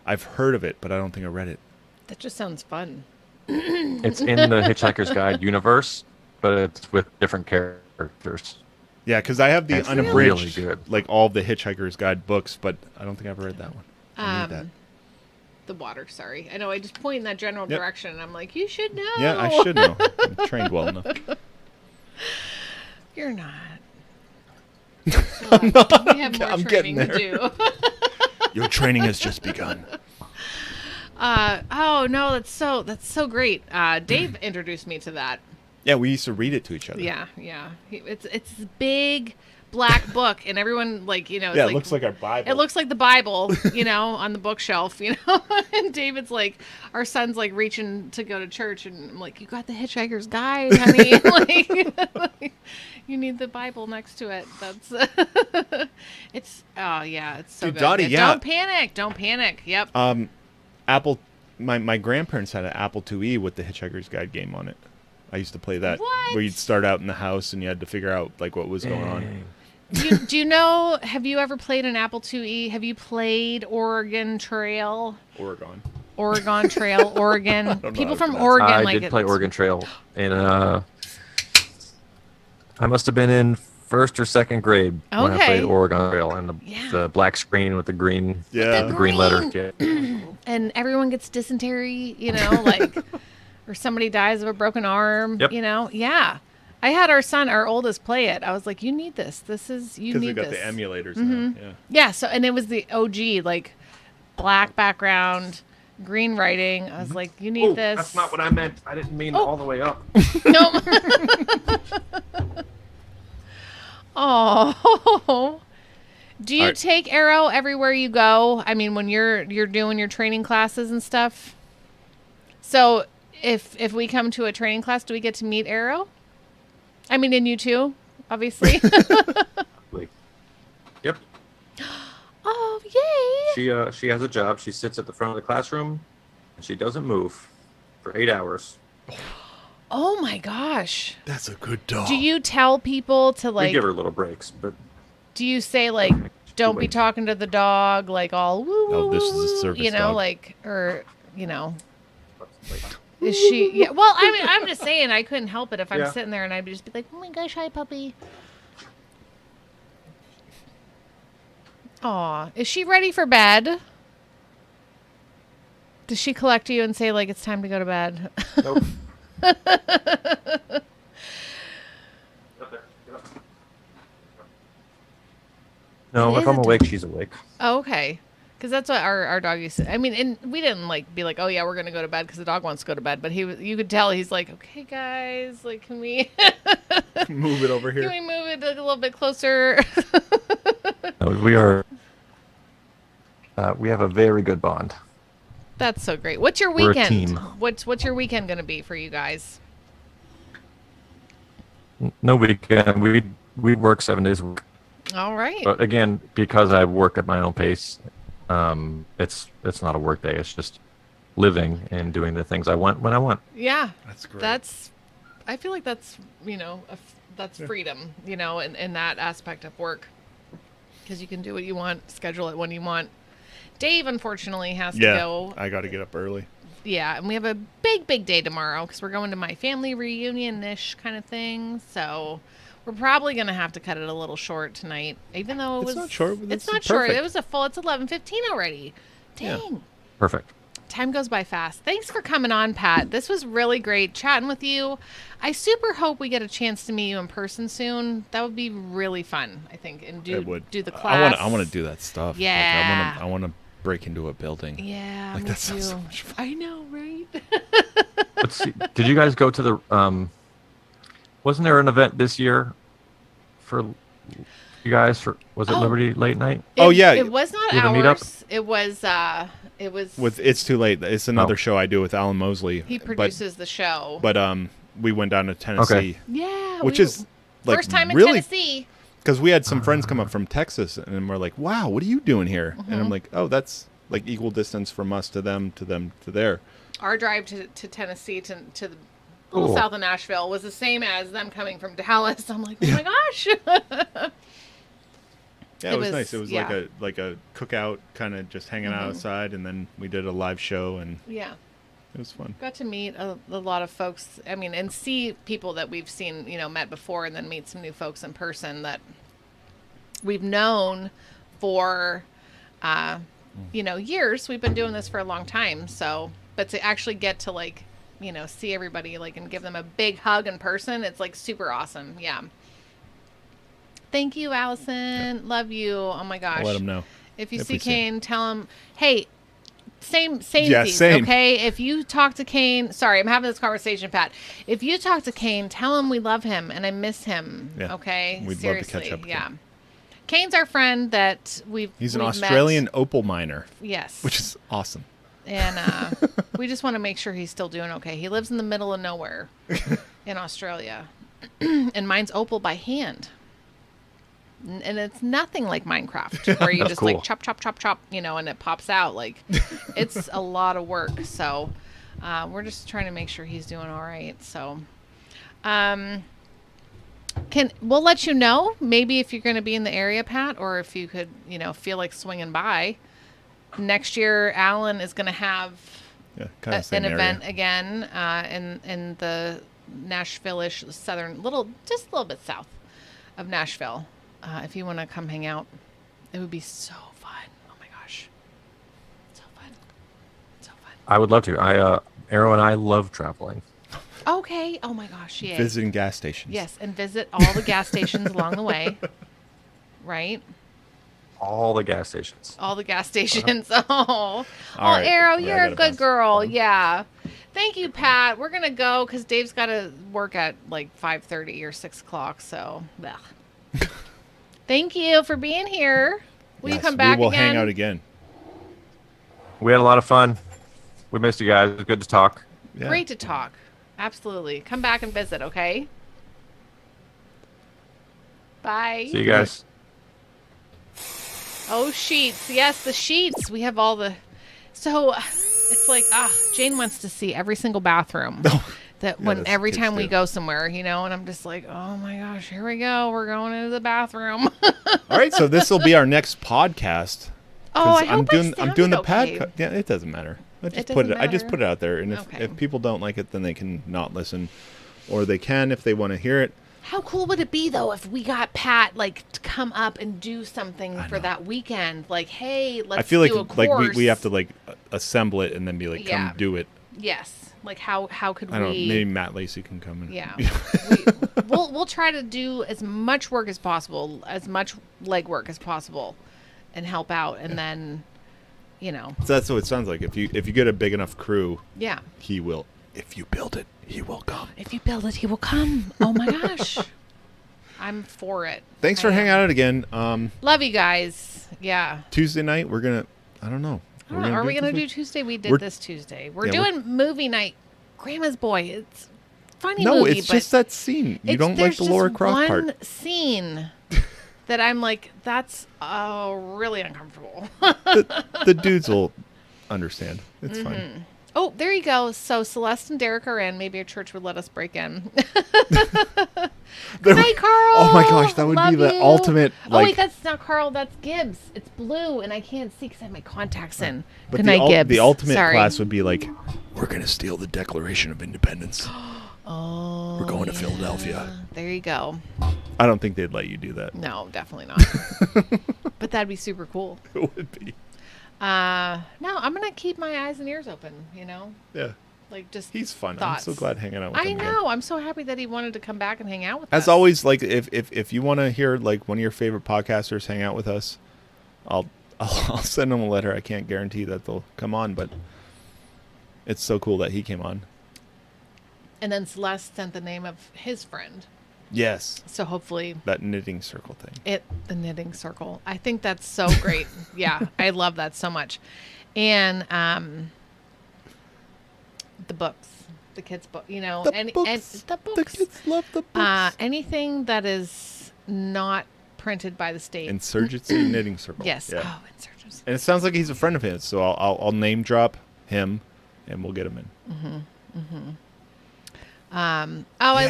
I've heard of it, but I don't think I read it. That just sounds fun. It's in the Hitchhiker's Guide universe, but it's with different characters. Yeah, because I have the It's unabridged, really good. like all of the Hitchhiker's Guide books, but I don't think I've read that one. I need that. The water, sorry. I know I just point in that general direction, and I'm like, you should know. Yeah, I should know. I'm trained well enough. You're not. I'm not. We have more I'm training getting to do. Your training has just begun. Oh no, that's so great. Dave introduced me to that. Yeah, we used to read it to each other. Yeah. It's this big black book, and everyone it's Yeah, like, it looks like our Bible. it looks like the Bible, on the bookshelf, And David's like, our son's like reaching to go to church, and I'm like, you got the Hitchhiker's Guide, honey. like, you need the Bible next to it. That's it's so Dude, good. Dottie, Yeah, Don't panic. Yep. Apple. My grandparents had an Apple IIe with the Hitchhiker's Guide game on it. I used to play that, What? where you'd start out in the house and you had to figure out like what was going on. Do you know? Have you ever played an Apple IIe? Have you played Oregon Trail? Oregon Trail, Oregon. know People how to from pronounce it. Oregon I like did it. play Oregon Trail, and I must have been in first or second grade when I Okay. played Oregon Trail, and Yeah. the black screen with the green, Yeah. the green letter. green. Yeah. And everyone gets dysentery, or somebody dies of a broken arm. Yep. Yeah. I had our oldest, play it. I was like, you need this. You Because need we got this. the emulators now. Yeah. Yeah. So, and it was the OG, like black background, green writing. I was like, you need this. That's not what I meant. I didn't mean all the way up. No. Oh. Do you All right. take Arrow everywhere you go? I mean, when you're doing your training classes and stuff. So, if we come to a training class, do we get to meet Arrow? I mean, and you too, obviously. Yep. Oh, yay! She has a job. She sits at the front of the classroom, and she doesn't move for 8 hours. Oh my gosh. That's a good dog. Do you tell people to We give her little breaks, but do you say like, don't be talking to the dog, like all woo woo Oh, this is a woo, service dog. like, or is she? Yeah. Well, I mean, I'm just saying, I couldn't help it if I'm Yeah. sitting there and I'd just be like, oh my gosh, hi puppy. Aw, is she ready for bed? Does she collect you and say like it's time to go to bed? nope. No, It if is I'm a awake, she's awake. Oh, okay. Because that's what our dog used to. I mean, and we didn't like be like, oh yeah, we're gonna go to bed because the dog wants to go to bed. But you could tell he's like, okay, guys, like, can we move it over here? can we move it a little bit closer? No, we are. We have a very good bond. That's so great. What's your We're a weekend? team. What's your weekend gonna be for you guys? No weekend. We work 7 days a week. All right. But again, because I work at my own pace, it's not a work day. It's just living and doing the things I want when I want. Yeah. That's great. I feel like that's that's freedom, in that aspect of work, because you can do what you want, schedule it when you want. Dave unfortunately has to go. I got to get up early. Yeah, and we have a big day tomorrow because we're going to my family reunion-ish kind of thing. So we're probably going to have to cut it a little short tonight, even though It's not short. It's not short. It was a full. It's 11:15 already. Dang. Yeah. Perfect. Time goes by fast. Thanks for coming on, Pat. This was really great chatting with you. I super hope we get a chance to meet you in person soon. That would be really fun, I think, and do the class. I want to do that stuff. Yeah. Like, I want to break into a building. Yeah, like me that sounds too. so much fun. I know, right? Let's see. Did you guys go to the? Wasn't there an event this year for you guys? Was it Liberty Late Night? Yeah, it was not Did a ours. meetup? It was. It was. With It's Too Late. It's another show I do with Alan Mosley. He produces the show. But we went down to Tennessee. Okay. Yeah, which is like first time in really, Tennessee. because we had some friends come up from Texas, and we're like, "Wow, what are you doing here?" And I'm like, "Oh, that's like equal distance from us to them, to there." Our drive to Tennessee to the little south of Nashville was the same as them coming from Dallas. I'm like, oh my gosh. Yeah, it was nice. It was like a cookout, kind of just hanging out outside, and then we did a live show, and yeah, it was fun. got to meet a lot of folks. I mean, and see people that we've seen, met before, and then meet some new folks in person that we've known for, years. We've been doing this for a long time. So, but to actually get to see everybody and give them a big hug in person, it's super awesome. Yeah. Thank you, Allison. Yeah. Love you. Oh my gosh. I'll let him know. If you see Kane, tell him, hey, same. Okay. If you talk to Kane, sorry, I'm having this conversation, Pat. If you talk to Kane, tell him we love him and I miss him. Yeah. Okay. We'd Seriously. love to catch up. Yeah. Kane's our friend that He's an Australian opal miner. Yes. Which is awesome. And we just want to make sure he's still doing okay. He lives in the middle of nowhere in Australia. And mine's opal by hand. And it's nothing like Minecraft where you just cool. chop, and it pops out. It's a lot of work. So we're just trying to make sure he's doing all right. So we'll let you know maybe if you're going to be in the area, Pat, or if you could, feel like swinging by. Next year, Alan is going to have an event again in the Nashville-ish southern, just a little bit south of Nashville. If you want to come hang out, it would be so fun. Oh my gosh. So fun. I would love to. Arrow and I love traveling. Okay. Oh my gosh. Yeah. Visiting gas stations. Yes. And visit all the gas stations along the way. Right? All the gas stations. All the gas stations. Oh, right. Arrow, you're a good girl. Yeah. Thank you, Pat. We're going to go because Dave's got to work at 5:30 or 6 o'clock. So, thank you for being here. Will you come back again? We will hang out again. We had a lot of fun. We missed you guys. It was good to talk. Yeah. Great to talk. Absolutely. Come back and visit, okay? Bye. See you guys. Oh, sheets. Yes, the sheets. We have all the... So, it's Jane wants to see every single bathroom. Every time we go somewhere, and I'm just like, oh my gosh, here we go. We're going into the bathroom. All right, so this will be our next podcast. Oh, I hope I'm doing the okay. podcast. Yeah, it doesn't matter. I just put it out there, and if people don't like it, then they can not listen, or they can if they want to hear it. How cool would it be though if we got Pat to come up and do something for that weekend? Hey, let's. I feel do a course. we have to assemble it and then be come do it. Yes. How could we? I don't know. Maybe Matt Lacey can come in. Yeah. We'll try to do as much work as possible, as much legwork as possible, and help out, and then, So that's what it sounds like. If you get a big enough crew, he will. If you build it, he will come. If you build it, he will come. Oh my gosh. I'm for it. Thanks for hanging out again. Love you guys. Yeah. Tuesday night, we're going to, I don't know. Are we going to do Tuesday? We did this Tuesday. We're doing movie night. Grandma's Boy. It's funny movie. No, it's just that scene. You don't like the Laura Croft part. There's one scene that I'm like, that's really uncomfortable. the dudes will understand. It's fine. Oh, there you go. So Celeste and Derek are in. Maybe our church would let us break in. Good night, Carl. Oh my gosh, that would Love be the you. ultimate. Oh Like, wait, that's not Carl. That's Gibbs. It's blue, and I can't see because I have my contacts in. but Good night, Gibbs. the ultimate Sorry. class would be like, we're gonna steal the Declaration of Independence. Oh, We're going to Philadelphia. There you go. I don't think they'd let you do that. No, definitely not. But that'd be super cool. It would be. No, I'm gonna keep my eyes and ears open. Yeah. Like just He's fun. thoughts. I'm so glad hanging out with I him. know. I'm so happy that he wanted to come back and hang out with us. As always, like if you want to hear like one of your favorite podcasters hang out with us, I'll send them a letter. I can't guarantee that they'll come on, but it's so cool that he came on. And then Celeste sent the name of his friend. Yes. So hopefully That knitting circle thing. the knitting circle. I think that's so great. Yeah, I love that so much. And the books, the kids' book, The and books. the books. The kids love the books. Anything that is not printed by the state. Insurgency knitting circle. Yes. Yeah. Oh, insurgency. And it sounds like he's a friend of his, so I'll name drop him, and we'll get him in. I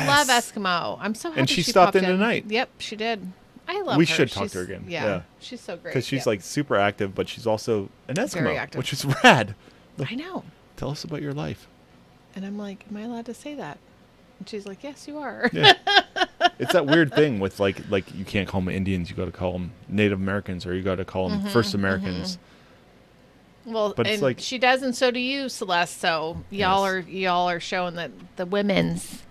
love Eskimo. I'm so happy And she popped stopped in tonight. Yep, she did. I love We her. should talk to her again. Yeah. She's so great. Because she's like super active, but she's also an Eskimo, Very active. which is rad. I know. Tell us about your life. And I'm like, am I allowed to say that? And she's like, yes, you are. Yeah. It's that weird thing with like you can't call them Indians, you got to call them Native Americans, or you got to call them First Americans. Well, But it's and like- she does, and so do you, Celeste. So y'all are showing that the women's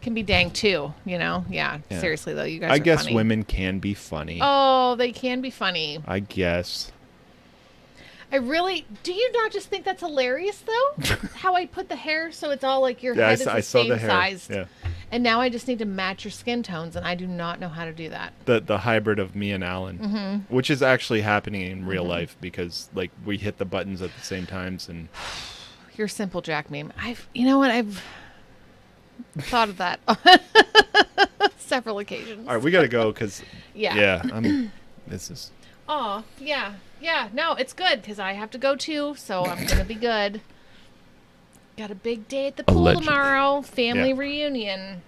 can be dang too. Yeah. Seriously though, you guys. I are guess funny. women can be funny. Oh, they can be funny. I guess. Do you not just think that's hilarious though? How I put the hair so it's all like your Yeah, head is I the saw same the hair. size. Yeah. And now I just need to match your skin tones, and I do not know how to do that. The hybrid of me and Alan, which is actually happening in real life because like we hit the buttons at the same times, and Your simple Jack meme. I've thought of that several occasions. all right, we got to go because Yeah. this is Oh, yeah. Yeah, no, it's good because I have to go too, so I'm going to be good. Got a big day at the pool Allegedly. tomorrow. Family Yeah. reunion.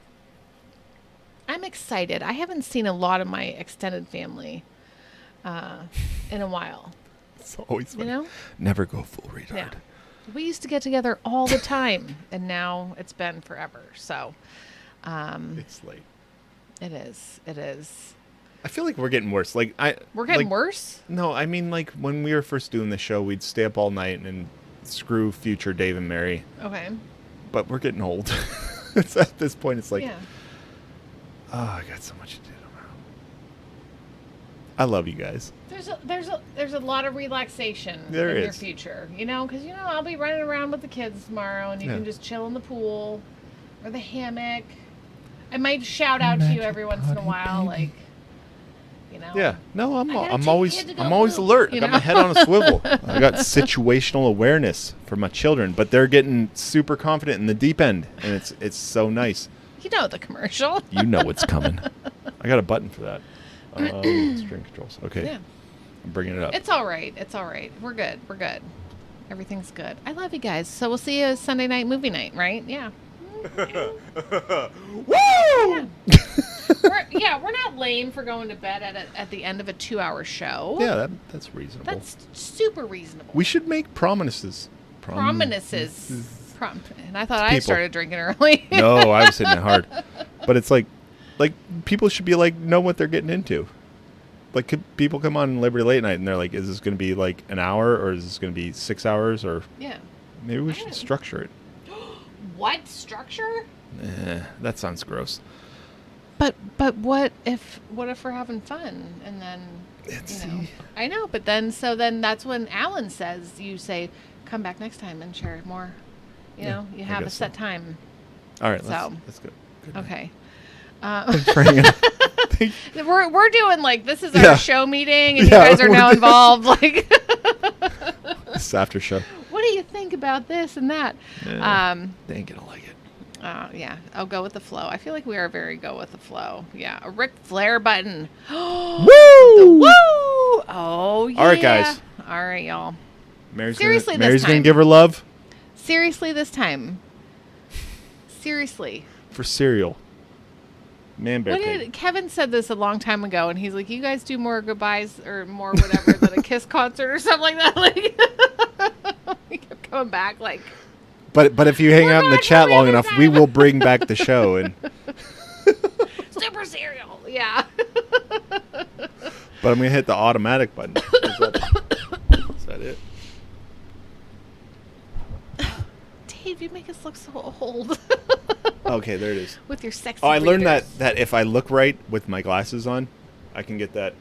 I'm excited. I haven't seen a lot of my extended family in a while. it's always funny. You know? Never go full retard. Yeah. We used to get together all the time, and now it's been forever. So It's late. it is. It is. I feel like we're getting worse. We're getting worse? No, I mean like when we were first doing the show, we'd stay up all night and screw future Dave and Mary. Okay. But we're getting old. It's at this point. It's like, Yeah. oh, I got so much to do tomorrow. I love you guys. There's a lot of relaxation There in your is. future, because I'll be running around with the kids tomorrow, and you Yeah. can just chill in the pool or the hammock. I might shout out to you every once in a while, like, Yeah. No, I'm gotta take always the kid to go I'm always poop, alert. I got my head on a swivel. I got situational awareness for my children, but they're getting super confident in the deep end, and it's so nice. You know the commercial. You know what's coming. I got a button for that. String controls. Okay. Yeah. I'm bringing it up. It's all right. It's all right. We're good. We're good. Everything's good. I love you guys. So we'll see you Sunday night movie night, right? Yeah. Woo! We're not lame for going to bed at the end of a 2-hour show. Yeah, that's reasonable. That's super reasonable. We should make promises. Promises. And I thought I People. started drinking early. No, I was hitting it hard. But it's like people should be like know what they're getting into. Like people come on Liberty Late Night and they're like, is this going to be like an hour or is this going to be 6 hours or Yeah. maybe we should structure it. What structure? That sounds gross. But what if we're having fun and then I know, but then that's when Alan says you say come back next time and share more. You have a guess set so. time. All right, So. let's go. Good night. Okay. Thanks for hanging out. We're doing like this is our Yeah. show meeting and Yeah, you guys are we're now doing- involved. Like This after show. what do you think about this and that? Yeah, they ain't gonna like it. Yeah, I'll go with the flow. I feel like we are very go with the flow. Yeah, a Ric Flair button. Woo! Woo! Oh yeah. All right, guys. All right, y'all. Mary's Seriously, gonna this gonna time. give her love. Seriously, this time. Seriously. For cereal. Man bear pig. Kevin said this a long time ago, and he's like, "You guys do more goodbyes or more whatever than a Kiss concert or something like that." Like, he kept coming back, like. But if you hang out in the chat long enough, we will bring back the show and. Super cereal, yeah. But I'm gonna hit the automatic button. Is that it? Dave, you make us look so old. Okay, there it is. With your sexy. Oh, I learned readers. that if I look right with my glasses on, I can get that.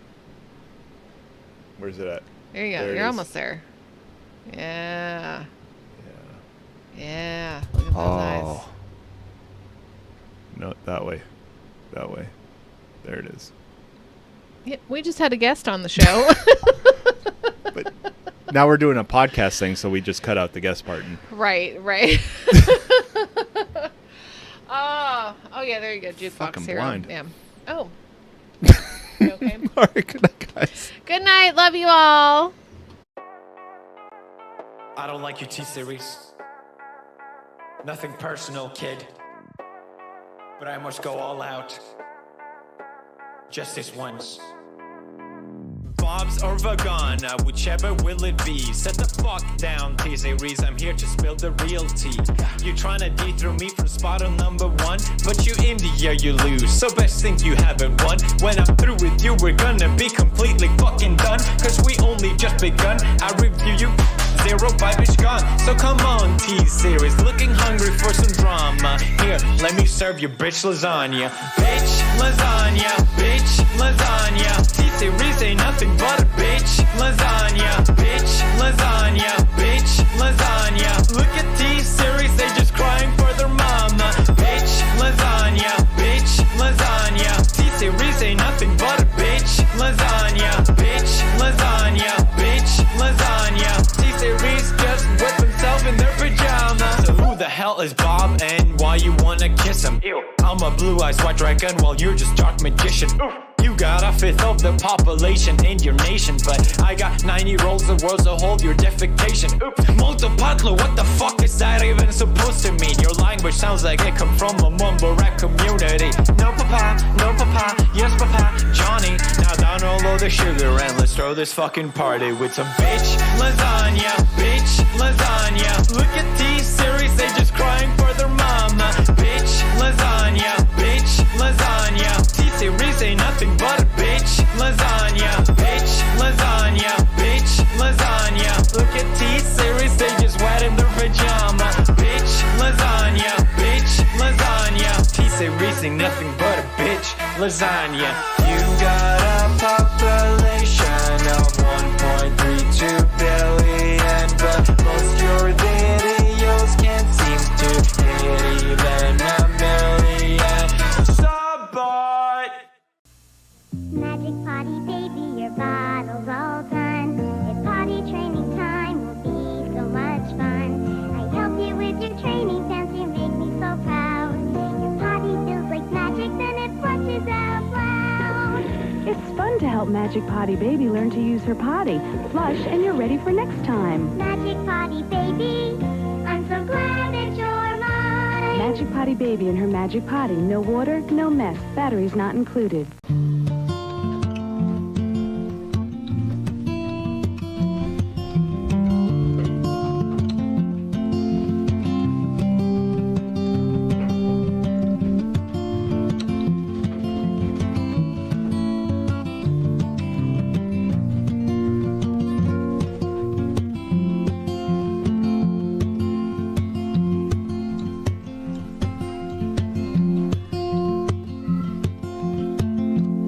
Where's it at? There you go. There it You're is. almost there. Yeah. Yeah. Look at those eyes. No, that way. That way. There it is. Yeah, we just had a guest on the show. But now we're doing a podcast thing, so we just cut out the guest part. Right. Oh yeah, there you go. Jukebox Fucking here. blind. Yeah. Oh. You okay? All right, good night, guys. Good night. Love you all. I don't like your T-Series. Nothing personal, kid. But I must go all out. Just this once. Bob's or Vagana, whichever will it be. Set the fuck down, T-Series, I'm here to spill the real tea. You tryna dethrone me from spot on number one, but you India, you lose, so best think you haven't won. When I'm through with you, we're gonna be completely fucking done, cause we only just begun. I review you, zero by bitch gone. So come on, T-Series, looking hungry for some drama. Here, let me serve you bitch lasagna. Bitch lasagna, bitch lasagna. T-Series ain't nothing but a bitch lasagna. Bitch lasagna, bitch lasagna. Look at T-Series, they just crying for their mama. Bitch lasagna, bitch lasagna. T-Series ain't nothing but a bitch lasagna. Bitch lasagna, bitch lasagna. T-Series just whip himself in their pajamas. So who the hell is Bob and why you wanna kiss him? Ew. I'm a blue-eyed white dragon while you're just dark magician. Oof. You got a fifth of the population in your nation, but I got 90 rolls of worlds to hold your defecation. Oops, multipatlo, what the fuck is that even supposed to mean? Your language sounds like it come from a mumble rap community. No papa, yes papa, Johnny. Now download the sugar and let's throw this fucking party with some bitch lasagna, bitch lasagna. Look at T-Series, they just crying for their mama. Bitch lasagna, bitch lasagna. T-Series ain't nothing but a bitch lasagna. Bitch lasagna, bitch lasagna. Look at T-Series, they just wet in their pajama. Bitch lasagna, bitch lasagna. T-Series ain't nothing but a bitch lasagna. You got a population of 1.32 billion, but most your videos can't seem to hit even a million. Sabot! Magic potty baby, your bottle's all done. If potty training time will be so much fun. I help you with your training dance, you make me so proud. Your potty feels like magic, then it flushes out loud. It's fun to help Magic Potty Baby learn to use her potty. Flush and you're ready for next time. Magic potty baby, I'm so glad that you're mine. Magic Potty Baby and her Magic Potty. No water, no mess. Batteries not included.